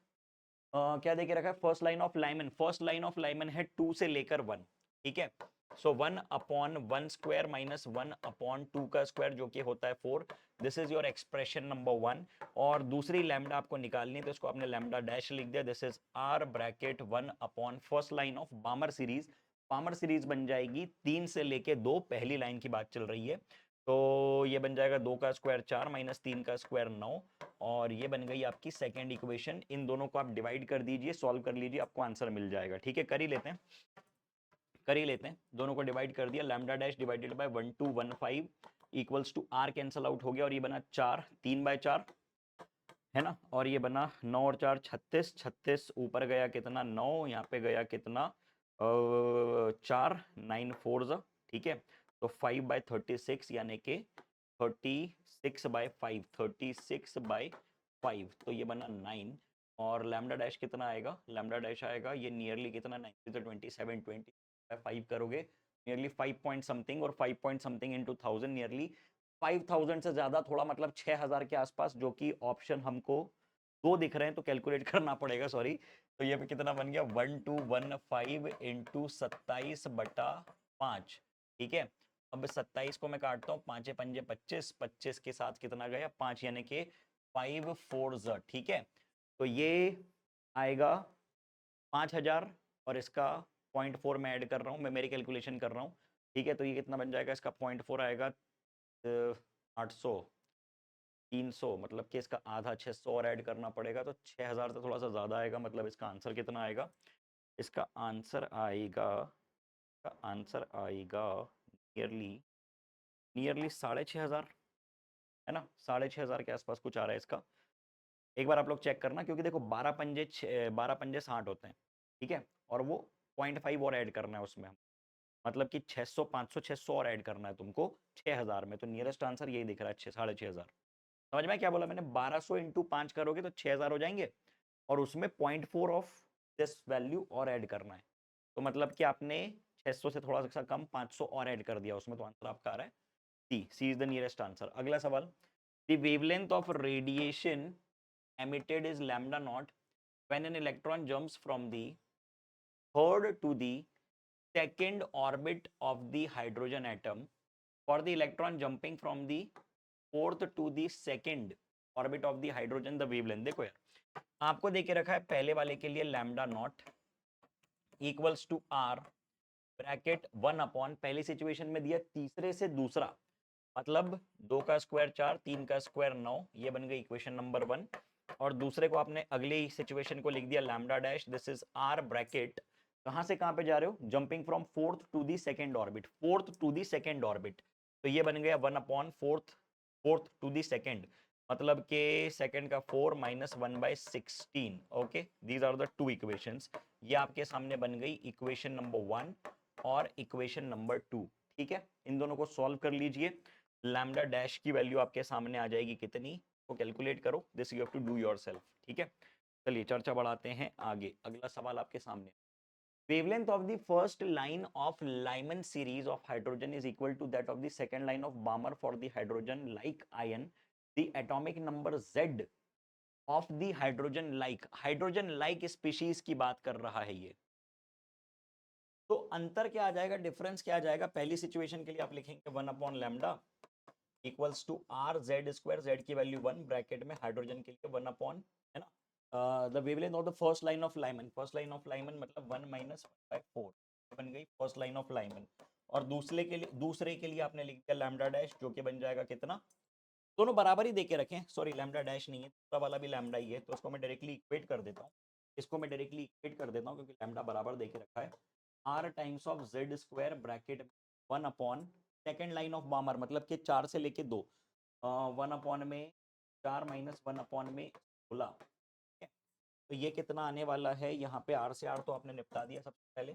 क्या देके रखा है, first line of Lyman. First line of Lyman है 2 से लेकर 1, ठीक है। सो 1 अपॉन 1 स्क्वायर माइनस 1 अपॉन 2 का स्क्वायर जो कि होता है 4। This is your expression number 1। और दूसरी लैम्डा आपको निकालनी है तो इसको आपने लैम्डा डैश लिख दिया। This is R bracket 1 upon first line of Balmer series. Balmer series बन जाएगी 3 से लेके 2, पहली लाइन की बात चल रही है, तो ये बन जाएगा 2 का स्क्वायर 4 माइनस 3 का स्क्वायर 9, और ये बन गई आपकी सेकेंड इक्वेशन। इन दोनों को आप डिवाइड कर दीजिए, सॉल्व कर लीजिए, आपको आंसर मिल जाएगा। ठीक है, कर ही लेते हैं, कर ही लेते हैं। दोनों को डिवाइड कर दिया, lambda dash divided by 1215 equals to R cancel out हो गया और ये बना 4, 3/4 है ना, और ये बना 9 और 4 36, 36 ऊपर गया कितना 9, यहाँ पे गया कितना 4, 9 4, ठीक है। तो 5/36 यानी कि 36/5, 36/5, तो ये बना 9। और लैम्डा डैश कितना आएगा, लैम्डा डैश आएगा ये नियरली कितना 90 तो 27, 25 करोगे नियरली 5 पॉइंट समथिंग, और 5 पॉइंट समथिंग इंटू 1000 नियरली 5000 से ज्यादा, थोड़ा मतलब 6000 के आसपास, जो कि ऑप्शन हमको दो दिख रहे हैं तो कैलकुलेट करना पड़ेगा, सॉरी। तो ये कितना बन गया 1215 इंटू 27/5, ठीक है। अब 27 को मैं काटता हूँ, 5 पंजे 25, 25 के साथ कितना गया 5, यानी कि 5 4, ठीक है। तो ये आएगा 5000, और इसका 0.4 मैं ऐड कर रहा हूँ, मैं मेरी कैलकुलेशन कर रहा हूँ, ठीक है। तो ये कितना बन जाएगा, इसका 0.4 आएगा 800, 300, मतलब कि इसका आधा 600 और ऐड करना पड़ेगा, तो 6000 से थोड़ा सा ज़्यादा आएगा। मतलब इसका आंसर कितना आएगा, इसका आंसर आएगा, नियरली नियरली 6500, है ना, 6500 के आसपास कुछ आ रहा है इसका। एक बार आप लोग चेक करना, क्योंकि देखो 12 पंजे 60 होते हैं, ठीक है, और वो 0.5 और ऐड करना है उसमें, मतलब कि 600 500 600 और ऐड करना है तुमको 6000 में। तो नियरेस्ट आंसर यही दिख रहा है 6500। समझ में क्या बोला मैंने, 1200 इंटू 5 करोगे तो 6000 हो जाएंगे, और उसमें 0.4 ऑफ दिस वैल्यू और ऐड करना है। तो मतलब कि आपने 600 से थोड़ा सा कम 500 और ऐड कर दिया उसमें, तो आंसर आपका आ रहा है सी। सी इज द नियरेस्ट आंसर। अगला सवाल, the wavelength of radiation emitted is lambda naught when an electron jumps from the third to the second orbit of the hydrogen atom. For the electron jumping from the fourth to the second orbit of the hydrogen, the wavelength. देखो यार, आपको देके रखा है पहले वाले के लिए lambda naught equals to R bracket 1 upon, पहली सिचुएशन में दिया तीसरे से दूसरा, मतलब 2 का स्क्वायर 4, 3 का स्क्वायर 9, ये बन गई इक्वेशन नंबर 1। और दूसरे को आपने अगले ही सिचुएशन को लिख दिया lambda dash, this is R bracket, कहां से कहां पे जा रहे हो, jumping from fourth to the second orbit, fourth to the second orbit, तो ये बन गया 1 upon fourth, fourth to the second, मतलब के सेकेंड का 4 माइनस 1/16। Okay, these are the two equations. ये आपके सामने बन गई इक्वेशन नंबर 1 और इक्वेशन नंबर 2। ठीक है, इन दोनों को सॉल्व कर लीजिए। लैम्डा डैश की वैल्यू आपके सामने आ जाएगी कितनी, वो कैलकुलेट करो, this you have to do yourself. ठीक है, चलिए चर्चा बढ़ाते हैं आगे। अगला सवाल आपके सामने, wavelength of the first line of Lyman series of hydrogen is equal to that of the second line of Balmer for the hydrogen like ion. The atomic number Z of the hydrogen like species की बात कर रहा है ये। तो अंतर क्या आ जाएगा, डिफरेंस क्या आ जाएगा, पहली सिचुएशन के लिए आप लिखेंगे 1 upon lambda equals to R Z square, Z की वैल्यू 1 ब्रैकेट में, हाइड्रोजन के लिए 1 अपॉन, है ना, the wavelength of the first line of Lyman, first line of Lyman मतलब 1 माइनस 1/4 बन गई फर्स्ट लाइन ऑफ लाइमन। और दूसरे के लिए आपने लिख दिया लैम्डा डैश, जो कि बन जाएगा कितना, दोनों बराबर ही देके रखें, सॉरी लैम्डा डैश नहीं है, दूसरा वाला भी लैम्डा ही है, तो उसको मैं डायरेक्टली इक्वेट कर देता हूँ, इसको मैं डायरेक्टली इक्वेट कर देता हूँ क्योंकि लैम्डा बराबर देके रखा है। R times of Z square bracket 1 upon second line of Balmer, मतलब कि 4 से लेके 2, 1 अपॉन में 4 माइनस 1 अपॉन में 16। ठीक है, तो ये कितना आने वाला है, यहाँ पे आर से आर तो आपने निपटा दिया सबसे पहले,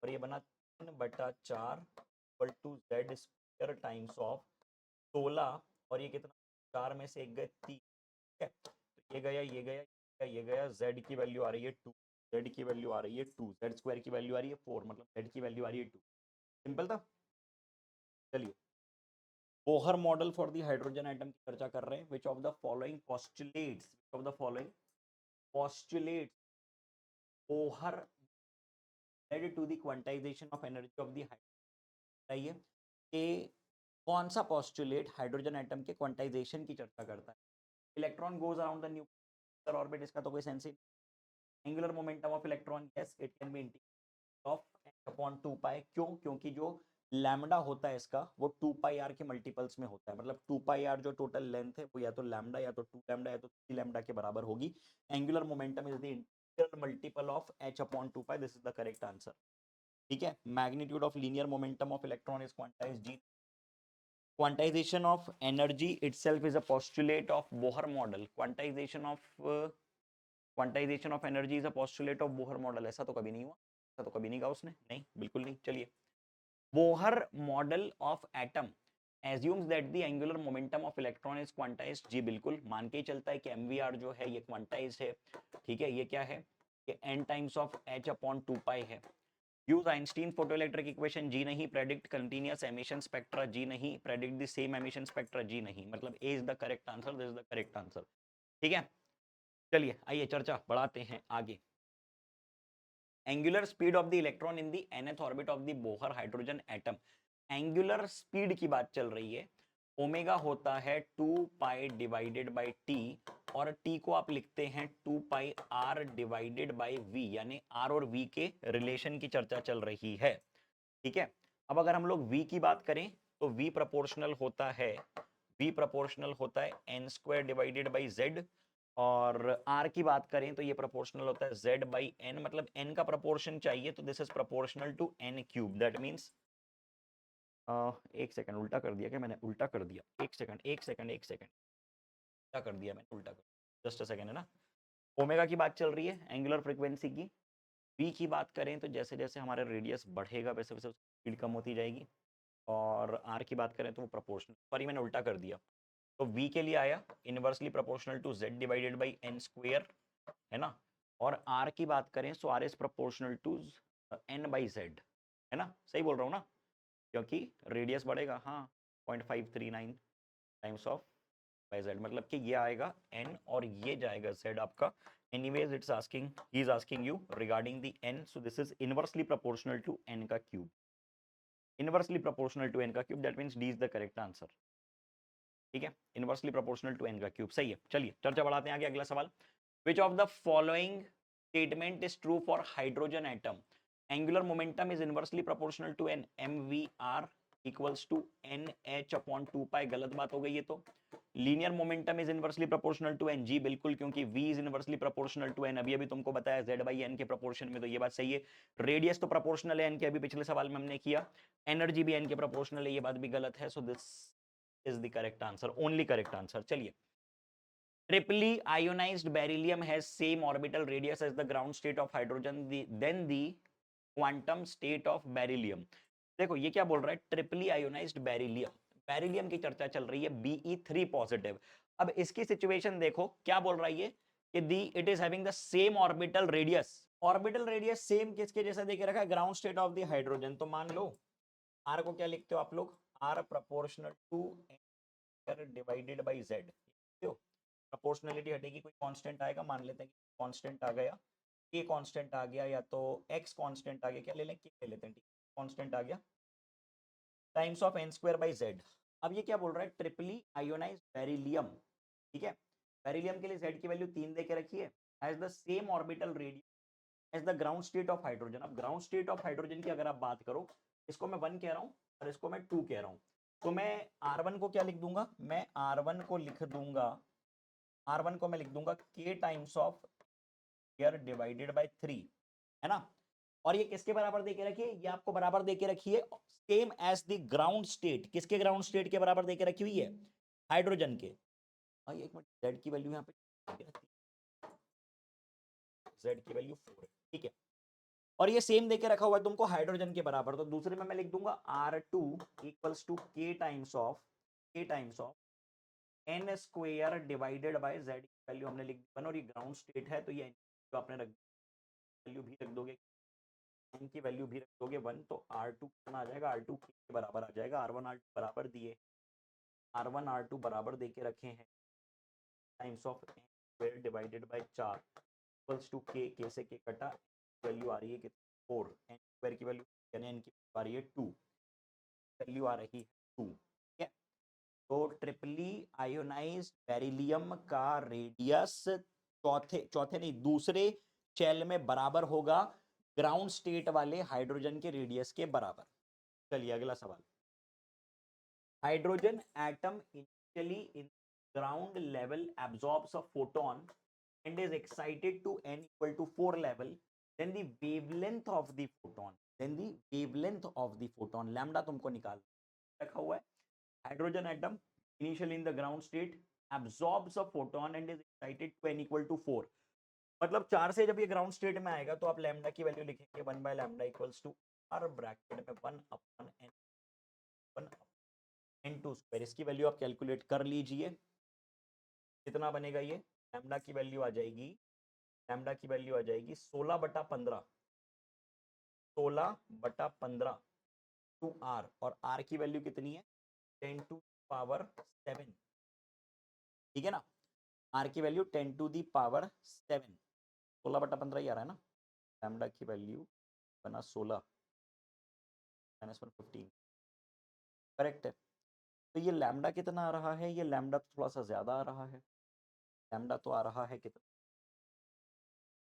और ये बना 3/4 equal to Z square times of 16, और ये कितना, 4 में से 1 गए 3। ठीक है, तो ये गया, ये गया, ये गया, जेड की वैल्यू आ रही है 2, जेड की वैल्यू आ रही है 2, जेड स्क्वायर की वैल्यू आ रही है 4, मतलब जेड की वैल्यू आ रही है 2। सिंपल था। चलिए, Bohr model for the hydrogen atom की चर्चा कर रहे हैं। Which of the following postulates, which of the following postulates Bohr led to the quantization of energy of the hydrogen, कि कौन सा पोस्टुलेट हाइड्रोजन एटम के क्वांटाइजेशन की चर्चा करता है। Electron goes around the nuclear orbit, इसका तो कोई सेंस ही नहीं। Angular momentum of electron, yes it can be integral of h upon 2 पाई, क्यों, क्योंकि जो लैम्डा होता है इसका वो 2 पाई आर के मल्टीपल्स में होता है, मतलब 2 पाई आर जो टोटल लेंथ है वो या तो लैम्डा या तो 2 लैम्डा या तो 3 लैम्डा के बराबर होगी। Angular momentum is the integral multiple of h upon 2 pi, this is the correct answer. ठीक है, magnitude of linear momentum of electron is quantized g, quantization of energy itself is a postulate of Bohr model, quantization of energy is a postulate of Bohr model। ऐसा तो कभी नहीं हुआ, ऐसा तो कभी नहीं कहा उसने, नहीं बिल्कुल नहीं। चलिए, Bohr model of atom assumes that the angular momentum of electron is quantized, जी बिल्कुल मान के ही चलता है कि MVR जो है ये quantized है। ठीक है, ये क्या है, कि n times of h upon 2 pi है। यूज आइंस्टीन फोटोइलेक्ट्रिक इक्वेशन, जी नहीं। प्रेडिक्ट कंटीन्यूअस एमिशन स्पेक्ट्रा, जी नहीं। Predict the same emission spectra, जी नहीं। मतलब A is the correct answer, this is the correct answer. ठीक है, चलिए आइए चर्चा बढ़ाते हैं आगे। Angular speed of the electron in the nth orbit of the Bohr hydrogen atom, angular speed की बात चल रही है। ओमेगा होता है 2 पाई डिवाइडेड बाई टी, और टी को आप लिखते हैं 2 पाई आर डिवाइडेड बाई वी, यानी आर और वी के रिलेशन की चर्चा चल रही है। ठीक है, अब अगर हम लोग v की बात करें तो v प्रोपोर्शनल होता है, v प्रोपोर्शनल होता है n square divided by z, और r की बात करें तो ये प्रोपोर्शनल होता है z बाई n, मतलब n का प्रोपोर्शन चाहिए तो this is proportional to n cube, that means एक सेकंड, उल्टा कर दिया क्या मैंने, उल्टा कर दिया, एक सेकंड एक सेकंड एक सेकंड, उल्टा कर दिया मैंने, उल्टा कर, जस्ट अ सेकंड, है ना। ओमेगा की बात चल रही है एंगुलर फ्रीक्वेंसी की, v की बात करें तो जैसे जैसे हमारा रेडियस बढ़ेगा वैसे वैसे स्पीड कम होती जाएगी, और r की बात करें तो वो प्रोपोर्शनल, सॉरी मैंने उल्टा कर दिया, तो v के लिए आया inversely proportional to z divided by n square, है ना। और r की बात करें तो r is proportional to n by z, है ना, सही बोल रहा हूँ ना, क्योंकि रेडियस बढ़ेगा, हाँ 0.539 टाइम्स ऑफ बाय जेड, मतलब कि ये आएगा n और ये जाएगा z आपका। Anyways it's asking, he is asking you regarding the n, so this is inversely proportional to n का cube, inversely proportional to n का cube, that means D is the correct answer. ठीक है, इनवर्सली प्रोपोर्शनल टू n का क्यूब सही है। चलिए चर्चा बढ़ाते हैं आगे, अगला सवाल, which of the following statement is true for hydrogen atom? Angular momentum is inversely proportional to n, mvr equals to nh upon 2 pi, गलत बात हो गई ये तो। Linear momentum is inversely proportional to N, जी बिल्कुल, क्योंकि v is inversely proportional to N, अभी अभी तुमको बताया z बाई n के प्रोपोर्शन में, तो ये बात सही है। रेडियस तो प्रोपोर्शनल है n के, अभी पिछले सवाल में हमने किया। एनर्जी भी n के प्रोपोर्शनल है, ये बात भी गलत है, सो this is the correct answer, only correct answer. चलिए, triply ionized beryllium has same orbital radius as the ground state of hydrogen, then the quantum state of beryllium। देखो ये क्या बोल रहा है, ट्रिपली आयोनाइज्ड बेरिलियम, बेरिलियम की चर्चा चल रही है, Be3 पॉजिटिव। अब इसकी सिचुएशन देखो क्या बोल रहा है ये, कि the it is having the same orbital radius, orbital radius same किसके जैसा देके रखा है, ground state of the hydrogen. तो मान लो आर को क्या लिखते हो आप लोग, R proportional to divided by Z, proportionality हटेगी, कोई कांस्टेंट आएगा, मान लेते हैं कि कांस्टेंट आ गया, के कांस्टेंट आ गया, या तो एक्स कांस्टेंट आ गया, क्या ले लें, के ले लेते हैं, ठीक, कांस्टेंट आ गया, times of n square by Z. अब ये क्या बोल रहा है, ट्रिपली आयोनाइज्ड बेरिलियम, ठीक है, बेरिलियम के लिए जेड की वैल्यू 3 दे के रखी है, has the same orbital radius as the ground state of hydrogen. अब ग्राउंड स्टेट ऑफ हाइड्रोजन की अगर आप बात करो, इसको मैं 1 कह रहा हूँ और इसको मैं 2 कह रहा हूँ, तो मैं R1 को क्या लिख दूंगा, मैं R1 को लिख दूंगा, R1 को मैं लिख दूंगा k times of air divided by 3, है ना। और ये किसके बराबर देके रखी है, ये आपको बराबर देके रखी है same as the ground state, किसके ग्राउंड स्टेट के बराबर देके रखी हुई है, हाइड्रोजन के। और एक मिनट, z की वैल्यू यहाँ पे, z की वैल्यू 4 है, ठीक है, और ये सेम देके रखा हुआ है तुमको हाइड्रोजन के बराबर, तो दूसरे में मैं लिख दूंगा R2 equals to k times of n square divided by z की वैल्यू हमने लिख दी 1, और ये ग्राउंड स्टेट है, तो ये जो आपने रख वैल्यू भी रख दोगे, n की वैल्यू भी रख दोगे 1, तो R2 कितना आ जाएगा, R2 के बराबर आ जाएगा, R1 R2 बराबर दिए, R1 R2 बराबर देके रखे हैं, times of n square divided by 4 equals to k से k कटा, वैल्यू आ रही है कितनी 4, n स्क्वायर की वैल्यू यानी n की आ रही है 2, वैल्यू आ रही है 2, ठीक है। तो ट्रिपली आयोनाइज्ड बेरिलियम का रेडियस चौथे चौथे नहीं दूसरे शेल में बराबर होगा ग्राउंड स्टेट वाले हाइड्रोजन के रेडियस के बराबर। चलिए अगला सवाल, hydrogen atom initially in ground level absorbs a photon and is excited to n equal to 4 level, then the wavelength of the photon lambda तुमको निकाल रखा हुआ है, hydrogen atom initially in the ground state absorbs a photon and is excited to n equal to 4, मतलब 4 से जब ये ग्राउंड स्टेट में आएगा तो आप लैम्डा की वैल्यू लिखेंगे 1 by lambda equals to r bracket में 1 अपॉन n, 1 n2 स्क्वायर, इसकी वैल्यू आप कैलकुलेट कर लीजिए, कितना बनेगा ये, लैम्डा की वैल्यू आ जाएगी, लैम्डा की वैल्यू आ जाएगी 16/15, 16/15 टू r, और r की वैल्यू कितनी है 10 टू पावर 7, ठीक है ना, r की वैल्यू 10 टू दी पावर 7, 16/15 ही आ रहा है ना, लैम्डा की वैल्यू बना 16 -1 15, करेक्ट है। तो ये लैम्डा कितना आ रहा है, ये लैम्डा थोड़ा सा ज्यादा आ रहा है, लैम्डा तो आ रहा है कितना,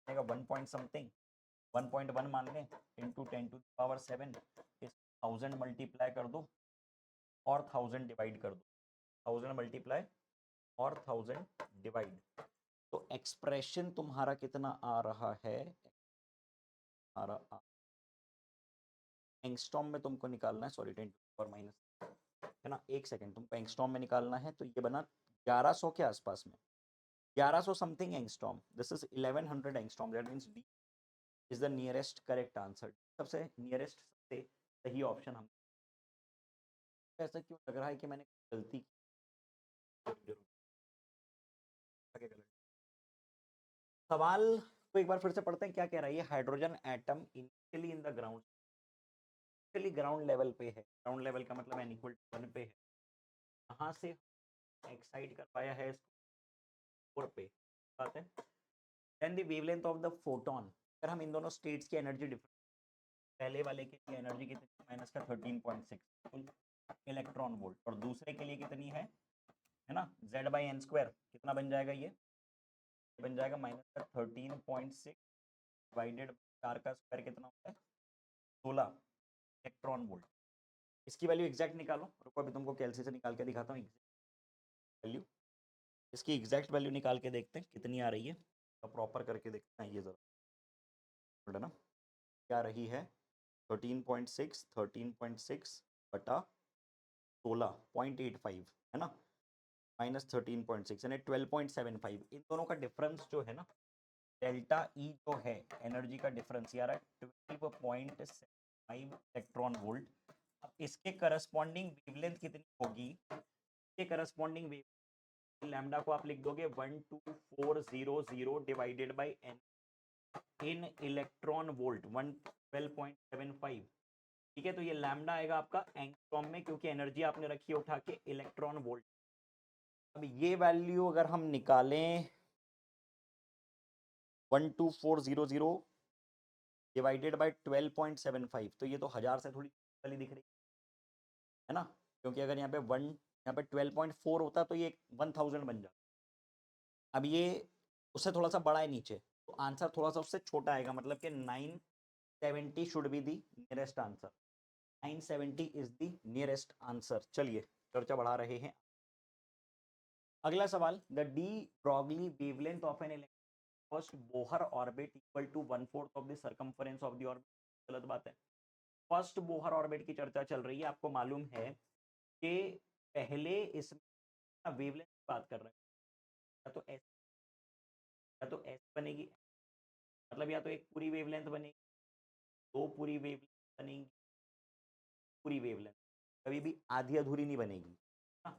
1 पॉइंट समथिंग, 1.1 मान लें, इंटू 10 टू पावर 7, इस 1000 मल्टीप्लाई कर दो और 1000 डिवाइड कर दो, 1000 मल्टीप्लाई और 1000 डिवाइड, तो एक्सप्रेशन तुम्हारा कितना आ रहा है, एंगस्ट्रॉम में तुमको निकालना है, सॉरी 10 और माइनस, है ना, एक सेकंड, तुमको एंगस्ट्रॉम में निकालना है, तो ये बना 1100 के आसपास में, 1100 something angstrom, this is 1100 angstrom, that means D is the nearest correct answer, सबसे नियरेस्ट सबसे सही ऑप्शन हम, ऐसा क्यों लग रहा है कि मैंने गलती की, सवाल को एक बार फिर से पढ़ते हैं, क्या कह रहा है ये, hydrogen atom initially in the ground, initially ground level पे है, ग्राउंड लेवल का मतलब n इक्वल टू 1 पे है, कहाँ से एक्साइट कर पाया है इसको 4 पे, बात है। Then the wavelength of the photon, अगर हम इन दोनों स्टेट्स की एनर्जी डिफरेंस, पहले वाले के लिए एनर्जी कितनी, माइनस का 13.6 इलेक्ट्रॉन वोल्ट, और दूसरे के लिए कितनी है ना, जेड बाई एन स्क्वायर, कितना बन जाएगा ये बन जाएगा माइनस का 13.6 डिवाइडेड 4 का स्क्वायर कितना होता है 16 इलेक्ट्रॉन वोल्ट। इसकी वैल्यू एग्जैक्ट निकालो, रुको अभी तुमको कैलसी से निकाल के दिखाता हूँ वैल्यू, इसकी एग्जैक्ट वैल्यू निकाल के देखते हैं कितनी आ रही है, तो प्रॉपर करके देखते हैं ये जरा, ना क्या रही है 13.6 बटा 16.85 है ना, माइनस 13.6 यानी 12.75, इन दोनों का डिफरेंस जो है ना, डेल्टा ई जो है एनर्जी का डिफरेंस यार है 12.75 इलेक्ट्रॉन वोल्ट। अब इसके करस्पॉन्डिंग वेवलेंथ कितनी होगी, इसके करस्पॉन्डिंग वेव लैम्डा को आप लिख दोगे 12400 divided by n in electron volt 112.75, ठीक है। तो ये लैम्डा आएगा आपका एंगस्ट्रॉम में, क्योंकि एनर्जी आपने रखी है उठा के इलेक्ट्रॉन वोल्ट। अब ये वैल्यू अगर हम निकालें 12400 डिवाइडेड बाय 12.75, तो ये तो 1000 से थोड़ी वाली दिख रही है ना, क्योंकि अगर यहाँ पे 12.4 होता तो ये 1000 बन जाता। अब ये उससे थोड़ा सा बड़ा है नीचे, तो आंसर थोड़ा सा उससे छोटा आएगा, मतलब कि 970 should be the nearest answer, 970 is the nearest answer. चलिए चर्चा बढ़ा रहे हैं। अगला सवाल, the de Broglie wavelength of an first Bohr orbit equal to 1/4 of the circumference of the orbit. गलत बात है, फर्स्ट बोहर ऑर्बिट की चर्चा चल रही है। आपको मालूम है कि पहले इसमें वेवलेंथ की बात कर रहे हैं, या तो एस बनेगी, मतलब या तो एक पूरी वेवलेंथ बनेगी, दो पूरी वेवलेंथ बनेगी, पूरी वेवलेंथ, कभी भी आधी अधूरी नहीं बनेगी ना।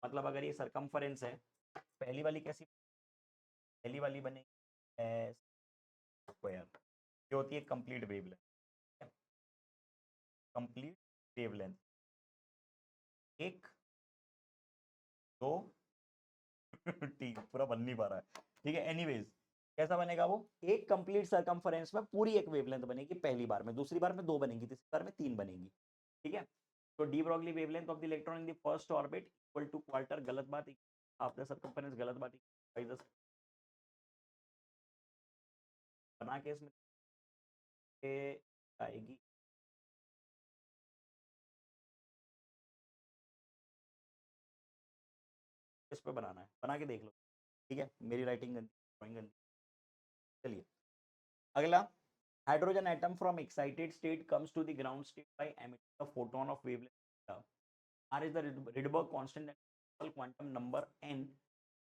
मतलब अगर ये सरकमफरेंस है, पहली वाली कैसी, पहली वाली बनेगी एस स्क्वायर, जो होती है कंप्लीट वेवलेंथ, कंप्लीट वेवलेंथ, एक दो ठीक पूरा बन नहीं पा रहा है, ठीक है। एनीवेज कैसा बनेगा वो, एक कंप्लीट सरकमफरेंस में पूरी एक वेवलेंथ बनेगी पहली बार में, दूसरी बार में दो बनेगी, तीसरी बार में तीन बनेगी, ठीक है। तो de Broglie wavelength of the electron in the first orbit equal to quarter, गलत बात, आफ्टर सरकमफरेंस, गलत बात, बना के इसमें आएगी इस पे बनाना है, बना के देख लो, ठीक है। मेरी राइटिंग गंदी, ड्राइंग गंदी। चलिए अगला, hydrogen atom from excited state comes to the ground state by emitting a photon of wavelength r is the Rydberg constant and quantum number n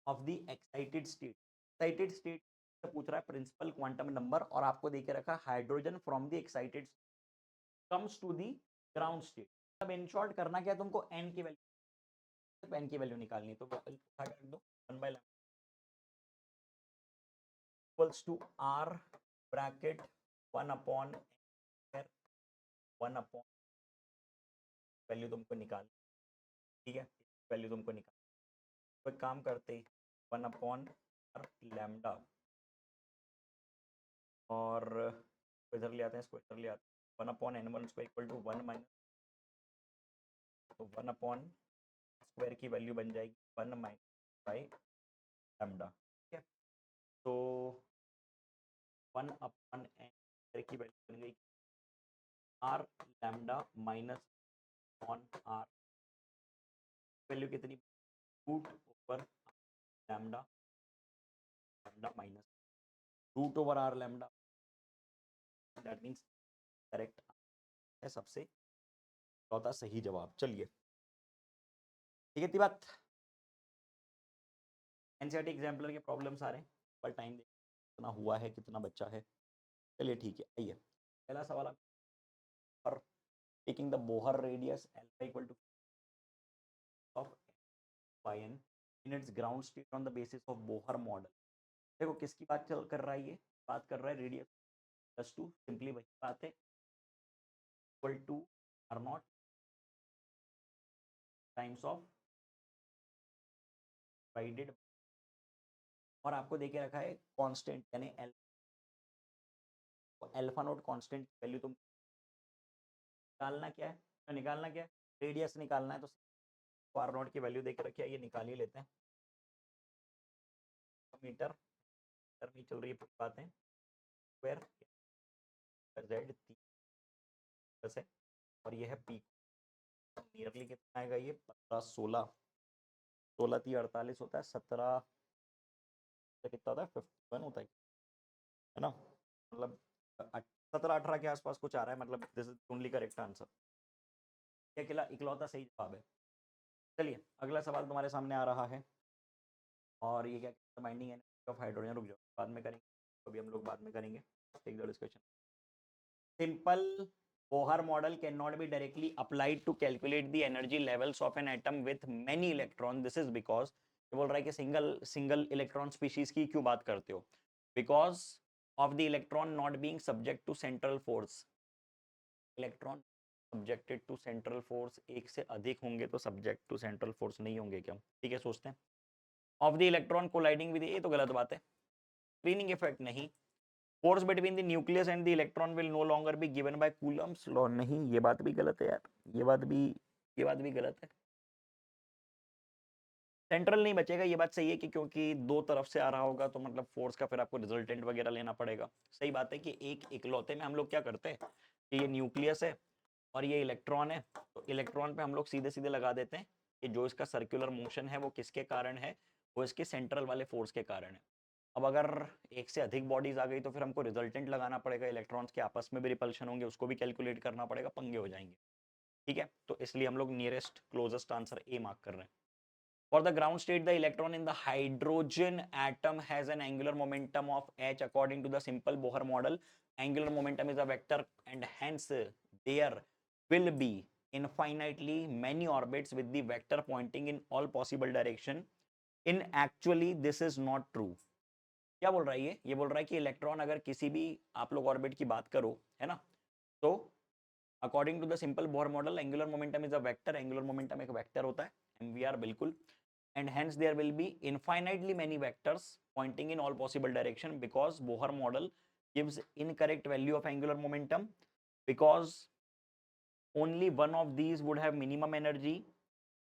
of the excited state। excited state से पूछ रहा है प्रिंसिपल क्वांटम नंबर, और आपको देके रखा hydrogen from the excited comes to the ground state. अब इन शॉर्ट करना क्या है तुमको, n की वैल्यू, n की वैल्यू निकालनी, तो उठा के रख दो 1/λ equals to r bracket 1/n square 1/, value तुमको निकाल, ठीक है, वैल्यू तुमको निकाल। तो एक काम करते 1/r लैम्डा, और इधर ले आते हैं, इसको इधर ले आते हैं, 1/n1 square equal to 1 minus, तो 1/, स्क्वायर की वैल्यू बन जाएगी 1 माइनस बाई लैम्डा, ठीक है। तो 1/n स्क्वायर की वैल्यू बन गई r lambda minus on r, value कितनी, root over lambda, lambda minus root over r lambda, that means correct है सबसे चौथा सही जवाब। चलिए ठीक है, इतनी बात। एनसीईआरटी एग्जाम्पलर के प्रॉब्लम्स आ रहे हैं, पर टाइम कितना हुआ है, कितना बच्चा है। चलिए ठीक है, आइए पहला सवाल आप, और taking the Bohr radius alpha equal to of by n in its ground state on the basis of Bohr model. देखो किसकी बात चल कर रहा है, ये बात कर रहा है रेडियस प्लस टू, सिंपली वही बात है, equal to R not times of divided, और आपको देके रखा है कांस्टेंट यानी अल्फा नोट कांस्टेंट की वैल्यू तुम निकालना क्या है, तो निकालना क्या है, रेडियस निकालना है, तो आर नोट की वैल्यू देके रखी है, ये निकाल ही लेते हैं। मीटर मीटर में चल रही है बातें, स्क्वायर जेड है, और ये है पी, नियरली कितना आएगा ये 15 16 16 3 48 होता है, 17 कितना होता है 51 होता है ना, मतलब 17 18 के आसपास कुछ आ रहा है, मतलब this is only correct answer, ये अकेला इकलौता सही जवाब है। चलिए अगला सवाल तुम्हारे सामने आ रहा है, और ये क्या बाइंडिंग एनर्जी ऑफ हाइड्रोजन, रुक जाओ बाद में करेंगे, अभी हम लोग बाद में करेंगे, take the discussion. Simple Bohr model can not be directly applied to calculate the energy levels of an atom with many electron, this is because, ये बोल रहा है कि सिंगल सिंगल इलेक्ट्रॉन स्पीशीज की क्यों बात करते हो, because of the electron not being subject to central force, electron subjected to central force, एक से अधिक होंगे तो सब्जेक्ट टू सेंट्रल फोर्स नहीं होंगे क्या, ठीक है सोचते हैं। Of the electron colliding with, ये तो गलत बात है, स्क्रीनिंग इफेक्ट नहीं, force between the nucleus and the electron will no longer be given by Coulomb's law, नहीं ये बात भी गलत है यार, ये बात भी गलत है, सेंट्रल नहीं बचेगा, ये बात सही है कि क्योंकि दो तरफ से आ रहा होगा तो मतलब फोर्स का फिर आपको रिजल्टेंट वगैरह लेना पड़ेगा, सही बात है कि एक इकलौते में हम लोग क्या करते हैं कि ये न्यूक्लियस है और ये इलेक्ट्रॉन है, तो इलेक्ट्रॉन पे हम लोग सीधे सीधे लगा देते हैं कि जो इसका सर्कुलर मोशन है वो किसके कारण है, वो इसके सेंट्रल वाले फोर्स के कारण है। अब अगर एक से अधिक बॉडीज आ गई तो फिर हमको रिजल्टेंट लगाना पड़ेगा, इलेक्ट्रॉन्स के आपस में भी रिपल्शन होंगे, उसको भी कैलकुलेट करना पड़ेगा, पंगे हो जाएंगे, ठीक है, तो इसलिए हम लोग nearest closest answer A mark कर रहे हैं। For the ground state, the electron in the hydrogen atom has an angular momentum of h according to the simple Bohr model. Angular momentum is a vector and hence there will be infinitely many orbits with the vector pointing in all possible direction. In actually this is not true. क्या बोल रहा है ये बोल रहा है कि इलेक्ट्रॉन अगर किसी भी आप लोग ऑर्बिट की बात करो है ना, तो according to the simple Bohr model angular momentum is a vector, angular momentum एक वेक्टर होता है, एमवीआर बिल्कुल, and hence there will be infinitely many vectors pointing in all possible direction because Bohr model gives incorrect value of angular momentum because only one of these would have minimum energy,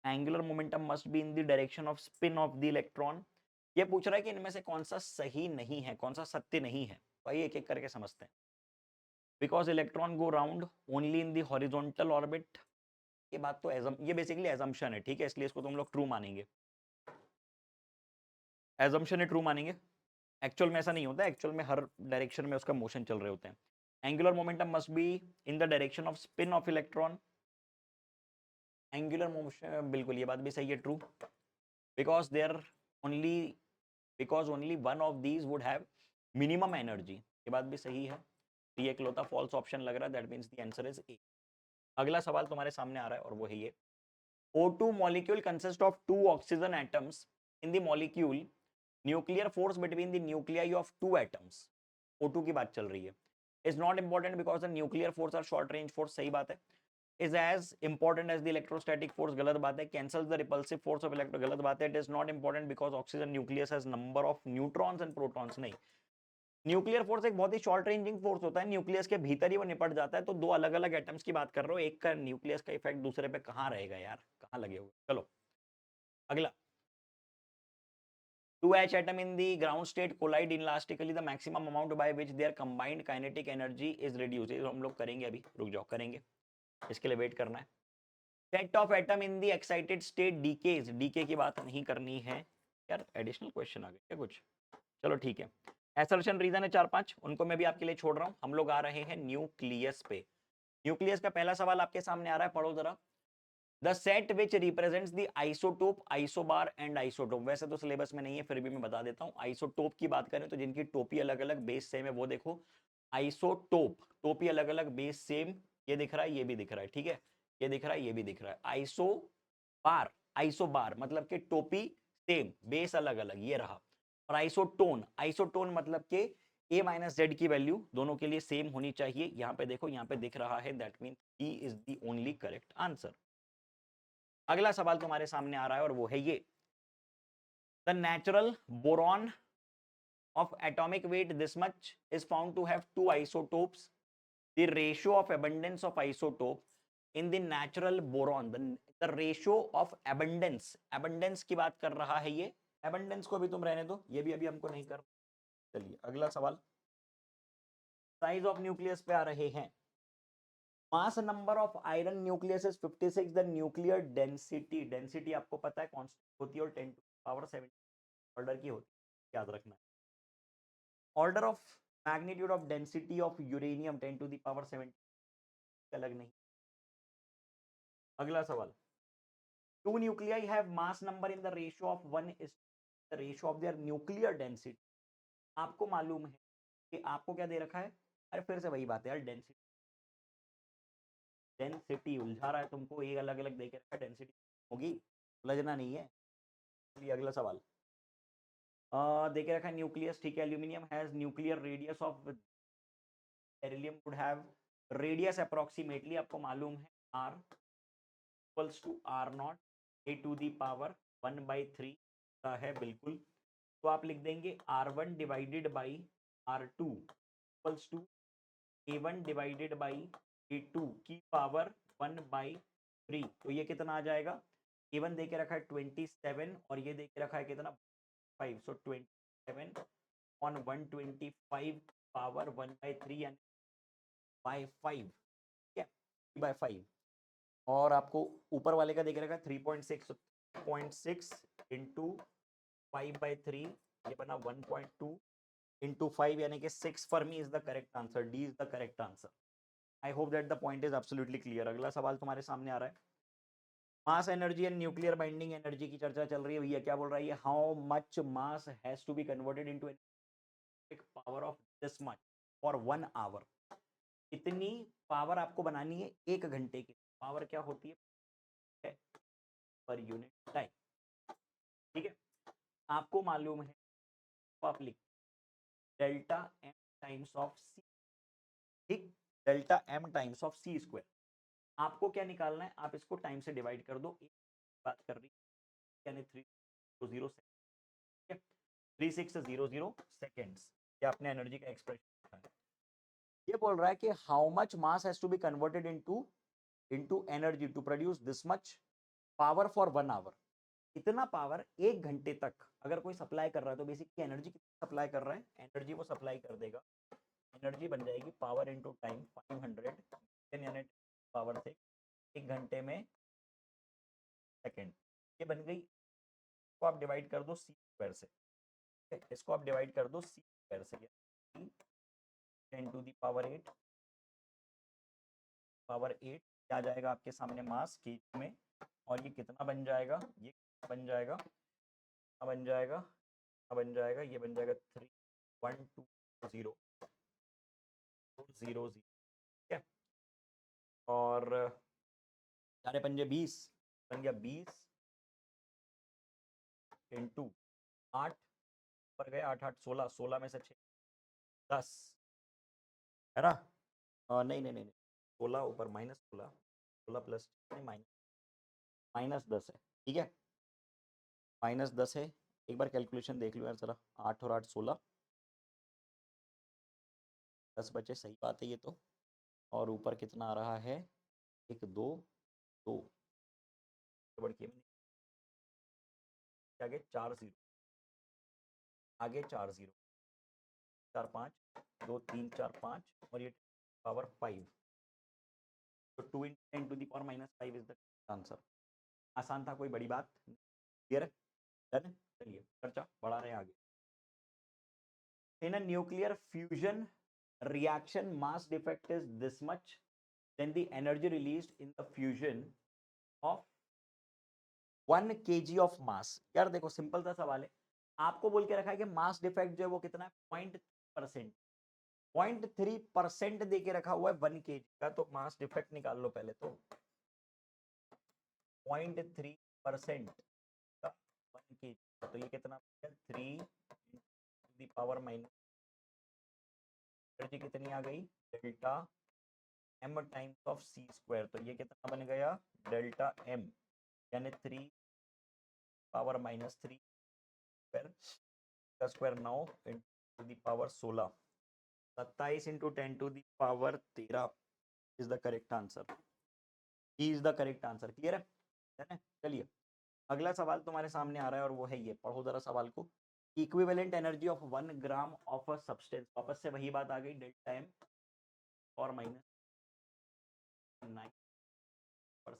angular momentum must be in the direction of spin of the electron। ये पूछ रहा है कि इनमें से कौन सा सही नहीं है, कौन सा सत्य नहीं है, तो आइए एक एक करके समझते हैं। Because electron go round only in the horizontal orbit, ये बात तो ये बेसिकली एजम्पशन है, ठीक है, इसलिए इसको तुम लोग ट्रू मानेंगे, एजम्पशन है, ट्रू मानेंगे, एक्चुअल में ऐसा नहीं होता है, एक्चुअल में हर डायरेक्शन में उसका मोशन चल रहे होते हैं। Angular momentum must be in the direction of spin of electron, angular motion बिल्कुल ये बात भी सही है, true, because there only because only one of these would have minimum energy, ये बात भी सही है, तो ये इकलौता फॉल्स ऑप्शन लग रहा है, that means the answer is A. अगला सवाल तुम्हारे सामने आ रहा है और वो है ये, O2 molecule consists of two oxygen atoms. In the molecule, nuclear force between the nuclei of two atoms, O2 की बात चल रही है, is not important because the nuclear force are short range force, सही बात है, is as important as the electrostatic force, गलत बात है, cancels the repulsive force of electron, गलत बात है, it is not important because oxygen nucleus has number of neutrons and protons, नहीं, न्यूक्लियर फोर्स एक बहुत ही शॉर्ट रेंजिंग फोर्स होता है, न्यूक्लियस के भीतर ही वो निपट जाता है, तो दो अलग अलग एटम्स की बात कर रहे हो, एक का न्यूक्लियस का इफेक्ट दूसरे पे कहां रहेगा यार, कहां लगे हुए। चलो अगला, 2H atom in the ground state collide inelastically, the maximum amount by which their combined kinetic energy is reduced, हम लोग करेंगे अभी, रुक जाओ करेंगे, इसके लिए वेट करना है। Set of atom in the excited state decays, decay की बात नहीं करनी है यार, एडिशनल क्वेश्चन आ गए क्या कुछ, चलो ठीक है, एसर्शन रीजन है 4-5, उनको मैं भी आपके लिए छोड़ रहा हूं, हम लोग आ रहे हैं न्यूक्लियस पे। न्यूक्लियस का पहला सवाल आपके सामने आ रहा है, पढ़ो जरा, the set which represents the isotope, isobar and isotope, वैसे तो सिलेबस में नहीं है फिर भी मैं बता देता हूं, आइसोटोप की बात करें तो जिनकी टोपी अलग अलग बेस सेम है वो देखो, आइसोटोप टोपी अलग अलग बेस सेम, ये दिख रहा है ये भी दिख रहा है, ठीक है, ये दिख रहा है ये भी दिख रहा है, आइसोबार, आइसोबार मतलब कि टोपी सेम बेस अलग अलग, ये रहा, और आइसोटोन, आइसोटोन मतलब के a माइनस जेड की वैल्यू दोनों के लिए सेम होनी चाहिए, यहां पे देखो यहां पे दिख रहा है, that mean E is the only correct answer. अगला सवाल तुम्हारे सामने आ रहा है और वो है ये, the natural boron of atomic weight this much is found to have two isotopes. The ratio of abundance of isotope in the natural boron, the ratio of abundance की बात कर रहा है ये. abundance को भी तुम रहने दो, ये भी अभी हमको नहीं कर. चलिए अगला सवाल. साइज ऑफ न्यूक्लियस पे आ रहे हैं. Mass number of iron nucleus is 56. The nuclear density आपको पता है कांस्टेंट होती है और 10 टू पावर 7 ऑर्डर की होती है, याद रखना. Order of magnitude of density of uranium 10 to the power 7 अलग नहीं. अगला सवाल. Two nuclei have mass number in the ratio of 1 is the ratio of their nuclear density. आपको मालूम है कि आपको क्या दे रखा है. अरे फिर से वही बात है यार, डेंसिटी उलझा रहा है तुमको. एक अलग अलग दे के रखा है, डेंसिटी होगी, उलझना नहीं है. चलिए अगला सवाल. दे के रखा है न्यूक्लियस, ठीक है. Aluminium has nuclear radius of, beryllium would have radius approximately आपको मालूम है r equals to r not a to the power 1/3 का है बिल्कुल. तो आप लिख देंगे r1 divided by r2 equals to a1 divided by a2 की पावर 1/3. तो ये कितना आ जाएगा. a1 दे के रखा है 27 और ये दे के रखा है कितना 5. सो 27 on 125 पावर 1/3 यानी बाय 5, ठीक है, 3/5. और आपको ऊपर वाले का देख रखा है 3.6 इंटू 5/3, ये बना 1.2 इंटू 5 यानी कि 6. For me is the correct answer. D is the correct answer. I hope that the point is absolutely clear. अगला सवाल तुम्हारे सामने आ रहा है. Mass energy and nuclear binding energy की चर्चा चल रही है भैया. क्या बोल रहा है ये. How much mass has to be converted into power of this much for 1 hour. इतनी पावर आपको बनानी है 1 घंटे की. पावर क्या होती है पर यूनिट टाइम, ठीक है. आपको मालूम है तो आप लिख delta m times of c, ठीक. Delta m times of c square. आपको क्या निकालना है, आप इसको टाइम से डिवाइड कर दो. बात कर रही यानी 300 सेकेंड, 3600 सेकेंड्स. ये आपने एनर्जी का एक्सप्रेशन है. ये बोल रहा है कि how much mass has to be converted into energy to produce this much power for 1 hour. इतना पावर 1 घंटे तक अगर कोई सप्लाई कर रहा है तो बेसिकली एनर्जी कितनी सप्लाई कर रहा है. एनर्जी वो सप्लाई कर देगा. एनर्जी बन जाएगी power into time 500 unit power से 1 घंटे में सेकेंड. ये बन गई. इसको आप डिवाइड कर दो सी स्क्वायर से. इसको आप डिवाइड कर दो सी स्क्वायर से. 10 टू दी पावर 8 क्या जाएगा आपके सामने मास केजी में. और ये कितना बन जाएगा, ये बन जाएगा, बन जाएगा, बन जाएगा, ये बन जाएगा 31200 0 0, ठीक है. और 4 पंजे 20 बन गया 20 इंटू 8 पर गए 8 8 16, 16 में से 6 10 है ना. नहीं नहीं नहीं 16 ऊपर माइनस 16 प्लस माइनस 10 है, ठीक है. माइनस 10 है. एक बार कैलकुलेशन देख लो यार जरा. 8 और 8 16, 10 बचे. सही बात है ये तो. और ऊपर कितना आ रहा है 1 2 2 बढ़ आगे 4 0, आगे 4 0, 4 5 2 3 4 5 और ये पावर 5. तो 2 × 10 to the power -5 is the answer. आसान था, कोई बड़ी बात. क्लियर है. डन. चलिए चर्चा बढ़ा रहे हैं आगे. In a nuclear fusion reaction mass defect is this much, then the energy released in the fusion of 1 kg of mass. यार देखो सिंपल सा सवाल है. आपको बोल के रखा है कि मास डिफेक्ट जो है वो कितना है 0.3%. 0.3% दे के रखा हुआ है 1 kg का. तो मास डिफेक्ट निकाल लो पहले तो. 0.3% का 1 kg, तो ये कितना 3 to the power minus. Energy कितनी आ गई delta m times of c square. तो ये कितना बन गया डेल्टा एम यानी 3 power -3 square 9 into the power 16, 27 into 10 to the power 13 is the correct answer. ही is the correct answer. Clear है? चलिए अगला सवाल तुम्हारे सामने आ रहा है और वो है ये, पढ़ो जरा सवाल को। Equivalent energy of 1 gram of a substance, वापस से वही बात आ गई, डेल्टा एम और माइनस 9 पर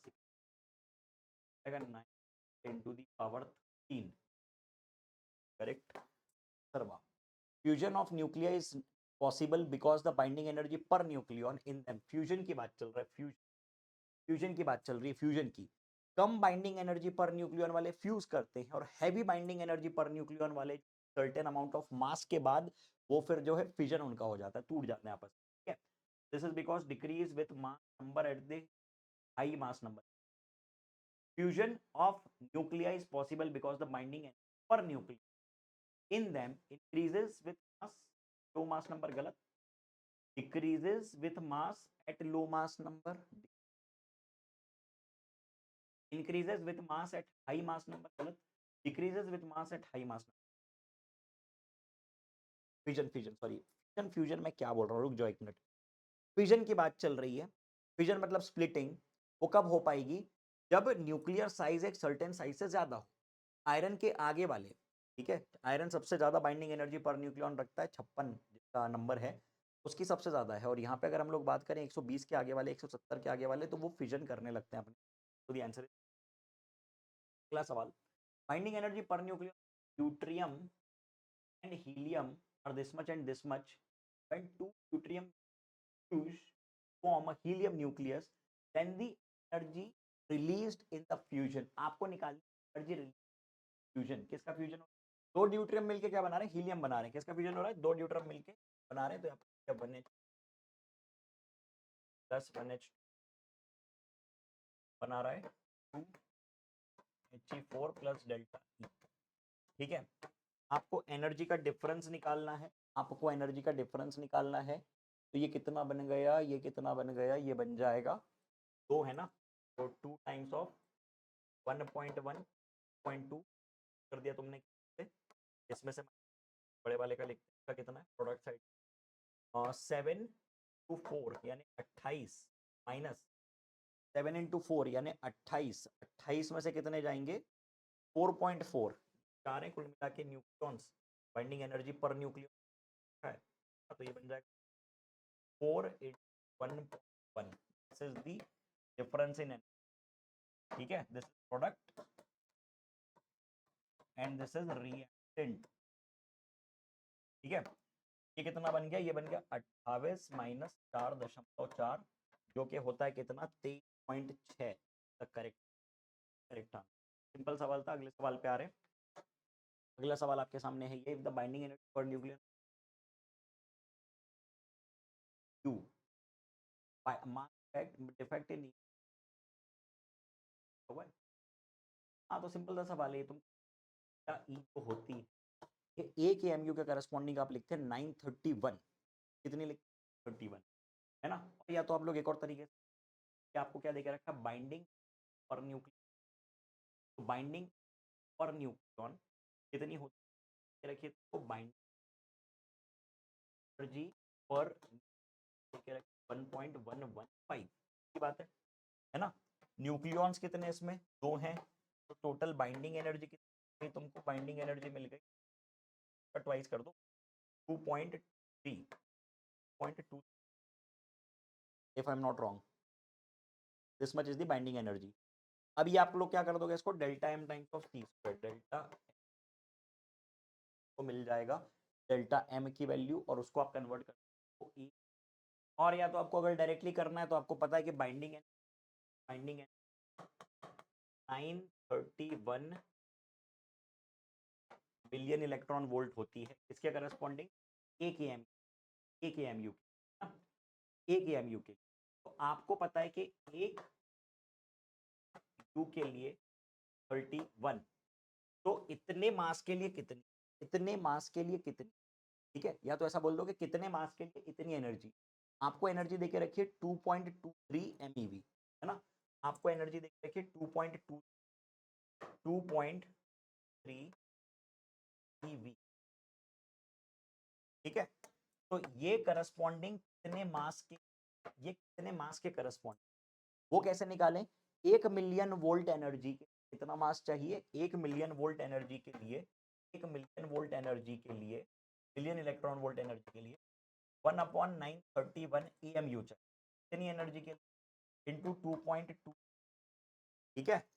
6 9 into the power 13, correct? सर्वा fusion of nuclei is possible because the binding energy per nucleon in them, fusion की बात चल रहा है, फ्यूजन की बात चल रही है, फ्यूजन की। कम बाइंडिंग एनर्जी पर न्यूक्लियन वाले फ्यूज करते हैं और heavy binding energy per nucleon वाले सर्टेन अमाउंट ऑफ मास के बाद वो फिर जो है फिजन उनका हो जाता है, टूट जाते हैं आपस में, ठीक है? This is because decrease with mass number at the high mass number. Fusion of nuclei is possible because the binding per nuclei in them increases with mass, low mass number गलत, decreases with mass at low mass number, increases with mass at high mass number गलत, decreases with mass at high mass number। Fusion fusion sorry fusion fusion मैं क्या बोल रहा हूँ, रुक जाओ एक मिनट। फ्यूजन की बात चल रही है, फ्यूजन मतलब स्प्लिटिंग, वो कब हो पाएगी? जब न्यूक्लियर साइज एक सर्टेन साइज से ज्यादा हो, आयरन के आगे वाले, ठीक है? आयरन सबसे ज्यादा बाइंडिंग एनर्जी पर न्यूक्लियन रखता है, 56 जिसका नंबर है उसकी सबसे ज्यादा है, और यहाँ पे अगर हम लोग बात करें 120 के आगे वाले, 170 के आगे वाले, तो वो फिजन करने लगते हैं अपने। तो द आंसर। अगला सवाल, binding energy per nucleon deuterium and helium are this much and this much, when two deuterium fuse form a helium nucleus, then the energy released in the fusion, आपको निकालनी एनर्जी रिलीज। फ्यूजन किसका फ्यूजन हो रहा है? दो ड्यूट्रियम मिलके क्या बना रहे हैं? हीलियम बना रहे हैं। किसका फ्यूजन हो रहा है? दो ड्यूट्रियम मिलके बना रहे हैं, तो यहाँ पर क्या बने प्लस 1H बना रहा है 2He4 प्लस डेल्टा ई, ठीक है? आपको एनर्जी का डिफरेंस निकालना है, आपको एनर्जी का डिफरेंस निकालना है, तो ये कितना बन गया, ये कितना बन गया, ये बन जाएगा 2 है ना, तो 2 टाइम्स ऑफ 1.1.2 कर दिया तुमने, इसमें से बड़े वाले का लिखने का कितना है प्रोडक्ट साइड, 7 टू 4 यानी 28 माइनस 7 इंटू 4 यानी 28, 28 में से कितने जाएंगे? 4.4 चार है कुल मिला के nucleons, binding energy per nucleon है, तो ये बन जाएगा 481.1, this is the difference in energy, ठीक है? This is product and this is reactant, ठीक है? ये कितना बन गया? ये बन गया 28 माइनस 4.4, जो कि होता है कितना? 23.6 तक। Correct, correct answer. सिंपल सवाल था। अगले सवाल पे आ रहे हैं। अगला सवाल आपके सामने है ये, if the binding energy for nuclear Q mass defect in हुआ है। हाँ तो सिंपल सा सवाल है, तुम ई तो होती है, ए के एम यू के करस्पॉन्डिंग आप लिखते हैं 931, कितनी लिख 31 है ना? या तो आप लोग एक और तरीके से, आपको क्या देकर रखा? बाइंडिंग पर न्यूक्लियर, तो बाइंडिंग पर न्यूक्लियन कितनी होती है रखिए, तो बाइंडिंग एनर्जी पर 1.115 की बात है ना? न्यूक्लियॉन्स कितने इसमें? दो हैं, तो टोटल बाइंडिंग एनर्जी कितनी तुमको? बाइंडिंग एनर्जी मिल गई, ट्वाइस कर दो, 2.2 if I am not wrong, this much is the binding energy. अब ये आप लोग क्या कर दोगे इसको? Delta m times of t square, delta को मिल जाएगा डेल्टा एम की वैल्यू, और उसको आप कन्वर्ट कर दो ई, और या तो आपको अगर डायरेक्टली करना है तो आपको पता है कि बाइंडिंग 931 बिलियन इलेक्ट्रॉन वोल्ट होती है, इसके करस्पॉन्डिंग ए के एम यू, ए के एम यू के। तो आपको पता है कि एक यू के लिए 31, तो इतने मास के लिए कितनी, इतने मास के लिए कितनी, ठीक है? या तो ऐसा बोल दो कि कितने मास के लिए इतनी एनर्जी। आपको एनर्जी देके रखिए 2.23 MeV, है ना? आपको एनर्जी देके रखिए 2.23 MeV, ठीक है। तो ये करस्पॉन्डिंग कितने मास के, ये कितने मास के करस्पॉन्डिंग, वो कैसे निकालें? 1 मिलियन वोल्ट एनर्जी के कितना मास चाहिए? 1 मिलियन वोल्ट एनर्जी के लिए, 1 मिलियन वोल्ट एनर्जी के लिए, मिलियन इलेक्ट्रॉन वोल्ट एनर्जी के लिए 1/931 EMU चाहिए। कितनी एनर्जी के लिए? इंटू 2.2, ठीक है।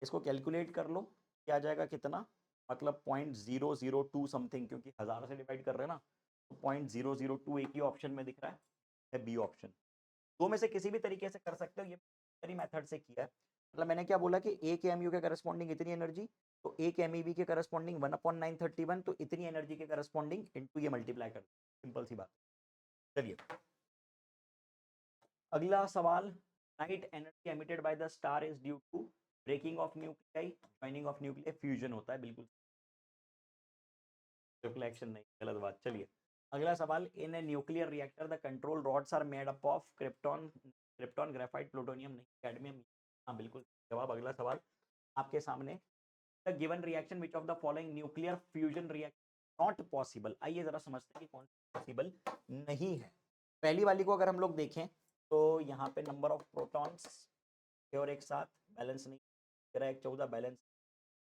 इसको कैलकुलेट कर लो, क्या आ जाएगा कितना, मतलब 0.002 समथिंग, क्योंकि 1000 से डिवाइड कर रहे हैं ना, तो 0.002 एक ही ऑप्शन में दिख रहा है बी ऑप्शन। दो में से किसी भी तरीके से कर सकते हो, ये मेथड से किया है। मतलब मैंने क्या बोला कि एक एमयू के करस्पॉन्डिंग इतनी एनर्जी, तो एक एमईबी के करस्पॉन्डिंग 1/931, तो इतनी एनर्जी के करस्पॉन्डिंग इनटू ये मल्टीप्लाई कर, सिंपल सी बात। चलिए अगला सवाल, light energy emitted by the star is due to breaking of nuclei, joining of nuclei, fusion होता है, बिल्कुल रिफ्लेक्शन नहीं, गलत बात। चलिए अगला सवाल, in a nuclear reactor the control rods are made up of krypton, krypton graphite plutonium नहीं, कैडमियम। हाँ बिल्कुल जवाब। अगला सवाल आपके सामने, the given reaction which of the following nuclear fusion reaction not possible. आइए जरा समझते हैं कि कौन सी पॉसिबल नहीं है। पहली वाली को अगर हम लोग देखें तो यहाँ पे नंबर ऑफ प्रोटॉन्स और एक साथ बैलेंस नहीं, 13 1 14 बैलेंस,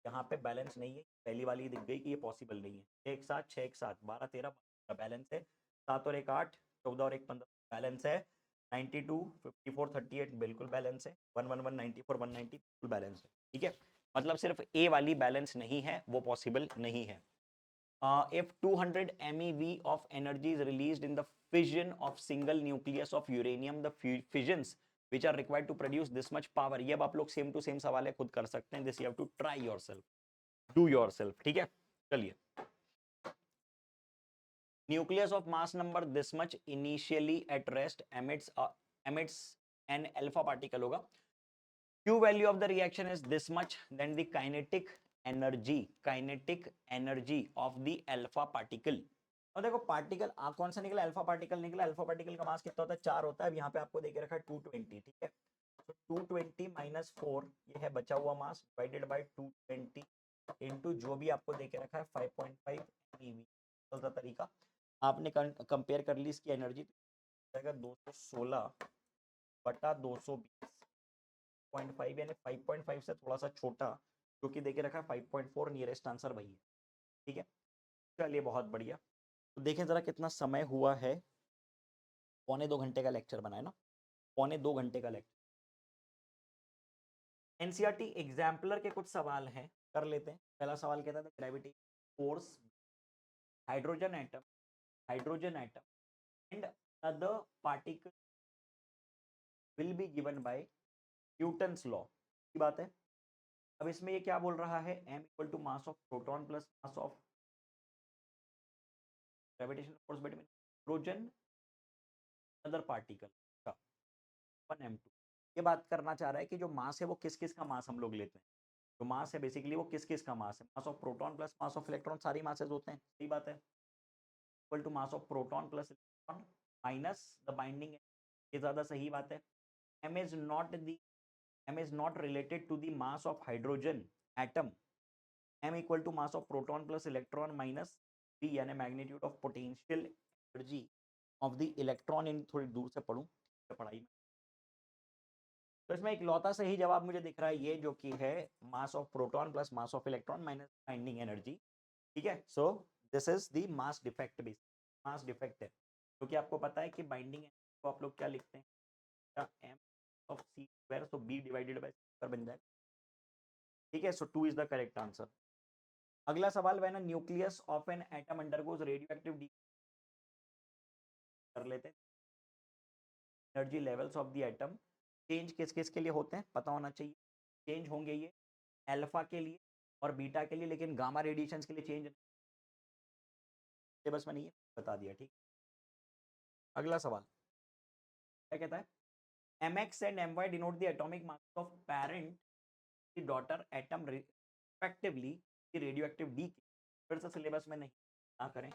यहाँ पे बैलेंस नहीं है। पहली वाली दिख गई कि ये पॉसिबल नहीं है। 6 एक साथ 12 13 बैलेंस है, 7 और 1 8, 14 और 1 15 बैलेंस है, 92 54 38 बिल्कुल बैलेंस है, 111 94 190 बिल्कुल बैलेंस है, ठीक है। मतलब सिर्फ ए वाली बैलेंस नहीं है, वो पॉसिबल नहीं है। If 200 MeV of energy is released in the fission of single nucleus of uranium, the fissions which are required to produce this much power, ये अब आप लोग सेम टू सेम सवाल है, खुद कर सकते हैं। This you have to try yourself, do yourself, ठीक है। चलिए, nucleus of mass number this much initially at rest emits an alpha particle होगा। Q value of the reaction is this much, then the kinetic energy of the alpha particle। और देखो पार्टिकल कौन सा निकला, अल्फा पार्टिकल निकला। अल्फा पार्टिकल का मास कितना होता है, 4 होता है। अब यहाँ पे आपको देके रखा है 220, ठीक है। तो 220 माइनस 4 ये है बचा हुआ मास, डिवाइडेड बाय 220 इनटू जो भी आपको देके रखा है 5.5 MeV। चलता तरीका आपने कंपेयर कर ली इसकी एनर्जी, जाएगा 216 बटा 220.5, यानी 5.5 से थोड़ा सा छोटा, जो कि देके रखा है 5.4, नियरेस्ट आंसर वही है, ठीक है। चलिए बहुत बढ़िया। तो देखें जरा कितना समय हुआ है, 1.25 घंटे का लेक्चर बना है ना, 1.25 घंटे का लेक्चर। एनसीईआरटी एग्जाम्पलर के कुछ सवाल हैं, कर लेते हैं। पहला सवाल कहता था gravity force hydrogen atom and other particle will be given bye Newton's law की बात है। अब इसमें ये क्या बोल रहा है, m equal to mass of proton plus mass of gravitational force between hydrogen other particle का 1m2। ये बात करना चाह रहा है कि जो मास है वो किस किस का मास हम लोग लेते हैं। जो मास है बेसिकली वो किस किस का मास है, mass of proton plus mass of electron, सारी मासेज होते हैं, सही बात है। Equal to mass of proton plus electron minus the binding, ये ज्यादा सही बात है। m is not the m is not related to the mass of hydrogen atom, m equal to mass of proton plus electron minus v, यानी magnitude of potential energy of the electron इन, थोड़ी दूर से पढ़ूं पढ़ाई में। तो इसमें एक लौता सही जवाब मुझे दिख रहा है ये, जो कि है mass of proton plus mass of electron minus binding energy, ठीक है। सो this is the mass defect, base mass defect है, क्योंकि आपको पता है कि बाइंडिंग एनर्जी को आप लोग क्या लिखते हैं, m of c square, so b divided by c बन जाएगा, ठीक है। सो 2 इज द करेक्ट आंसर। अगला सवाल, when a nucleus of an atom undergoes radioactive D, कर लेते हैं। Energy levels of the atom change किस किस के लिए होते हैं पता होना चाहिए। चेंज होंगे ये अल्फा के लिए और बीटा के लिए, लेकिन गामा रेडिएशंस के लिए चेंज बस में नहीं है, बता दिया, ठीक। अगला सवाल क्या कहता है, mx and my denote the atomic mass of parent the daughter atom respectively radioactive D. फिर से सिलेबस में नहीं ना करें।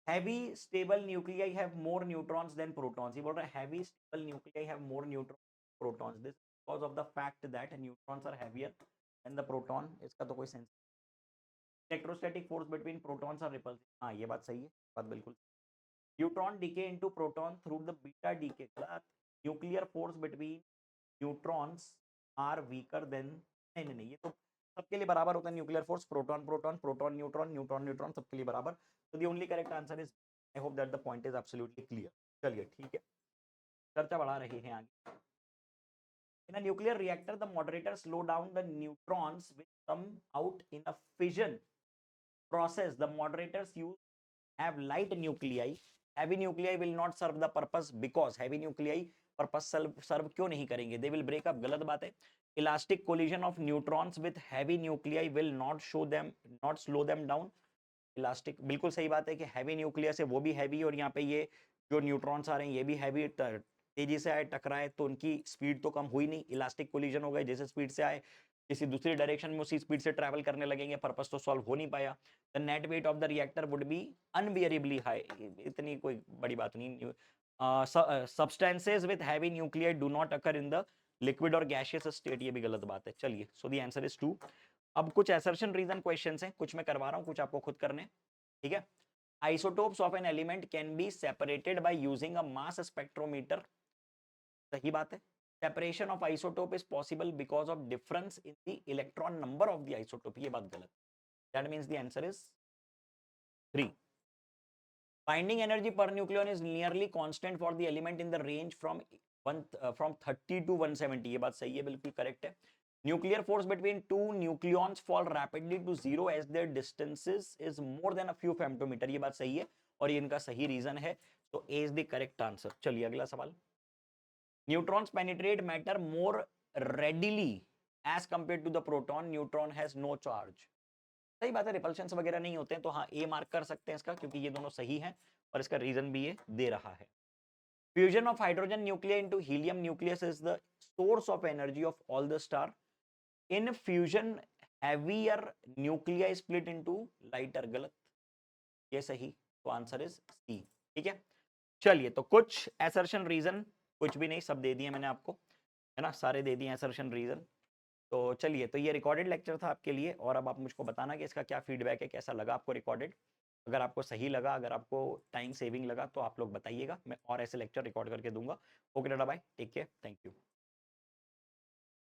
heavy stable nuclei have more neutrons than protons, ये बोल रहा है heavy stable nuclei have more neutrons than protons, this because of the fact that neutrons are heavier than the proton। इसका तो कोई sense electrostatic force between protons और रिपल्सिव, हाँ ये बात सही है, बात बिल्कुल। Neutron decay into proton through the beta decay, गलत। Nuclear force between neutrons are weaker than, नहीं नहीं नहीं, ये तो सबके लिए बराबर होता है nuclear force, proton proton proton neutron neutron neutron सबके लिए बराबर। तो the only correct answer is, I hope that the point is absolutely clear. चलिए ठीक है, चर्चा बढ़ा रहे हैं आगे। In a nuclear reactor, the moderator slow down the neutrons which come out in a fission process. The moderators use have light nuclei. Heavy nuclei will not serve the purpose because heavy nuclei purpose serve क्यों नहीं करेंगे? They will break up, गलत बात है। Elastic collision of neutrons with heavy nuclei will not slow them down. Elastic, बिल्कुल सही बात है कि हैवी न्यूक्लियस है, वो भी हैवी, और यहाँ पे ये जो न्यूट्रॉन्स आ रहे हैं ये भी हैवी, तेजी से आए टकराए तो उनकी स्पीड तो कम हुई नहीं, इलास्टिक कोलिजन हो गए, जैसे स्पीड से आए किसी दूसरी डायरेक्शन में उसी स्पीड से ट्रैवल करने लगेंगे, पर्पस तो सॉल्व हो नहीं पाया। The net weight of the reactor would be unbearably high, इतनी कोई बड़ी बात नहीं। Substances with heavy nuclear do not occur in the liquid और गैसियस स्टेट, ये भी गलत बात है। चलिए, सो द आंसर इज 2। अब कुछ असर्शन रीजन क्वेश्चंस हैं, कुछ मैं करवा रहा हूं, कुछ आपको खुद करने, ठीक है। Isotopes of an element can be separated by using a mass spectrometer, सही बात है। Separation of isotope is possible because of difference in the electron number of the isotope, ये बात गलत। That means the answer is 3। Binding energy per nucleon is nearly constant for the element in the range from 30 to 170, ये बात सही है, बिल्कुल करेक्ट है। Nuclear force between two nucleons fall rapidly to zero as their distances is more than a few femtometer, ये बात सही है और ये इनका सही रीजन है, तो A is the correct answer। चलिए अगला सवाल। Neutrons penetrate matter more readily as compared to the proton, neutron has no charge, सही बात है, रिपल्शंस वगैरह नहीं होते हैं, तो हाँ A मार्क कर सकते हैं इसका, क्योंकि ये दोनों सही हैं और इसका रीजन भी ये दे रहा है। Fusion of hydrogen nuclei into helium nucleus is the source of energy of all the star. In fusion heavier nuclei split into lighter, गलत, ये सही, तो आंसर इज सी, ठीक है। चलिए, तो कुछ असर्शन रीजन, कुछ भी नहीं, सब दे दिए मैंने आपको, है ना, सारे दे दिए असर्शन रीजन। तो चलिए, तो ये रिकॉर्डेड लेक्चर था आपके लिए, और अब आप मुझको बताना कि इसका क्या फीडबैक है, कैसा लगा आपको रिकॉर्डेड। अगर आपको सही लगा, अगर आपको टाइम सेविंग लगा, तो आप लोग बताइएगा, मैं और ऐसे लेक्चर रिकॉर्ड करके दूंगा। Okay, bye, take care, thank you.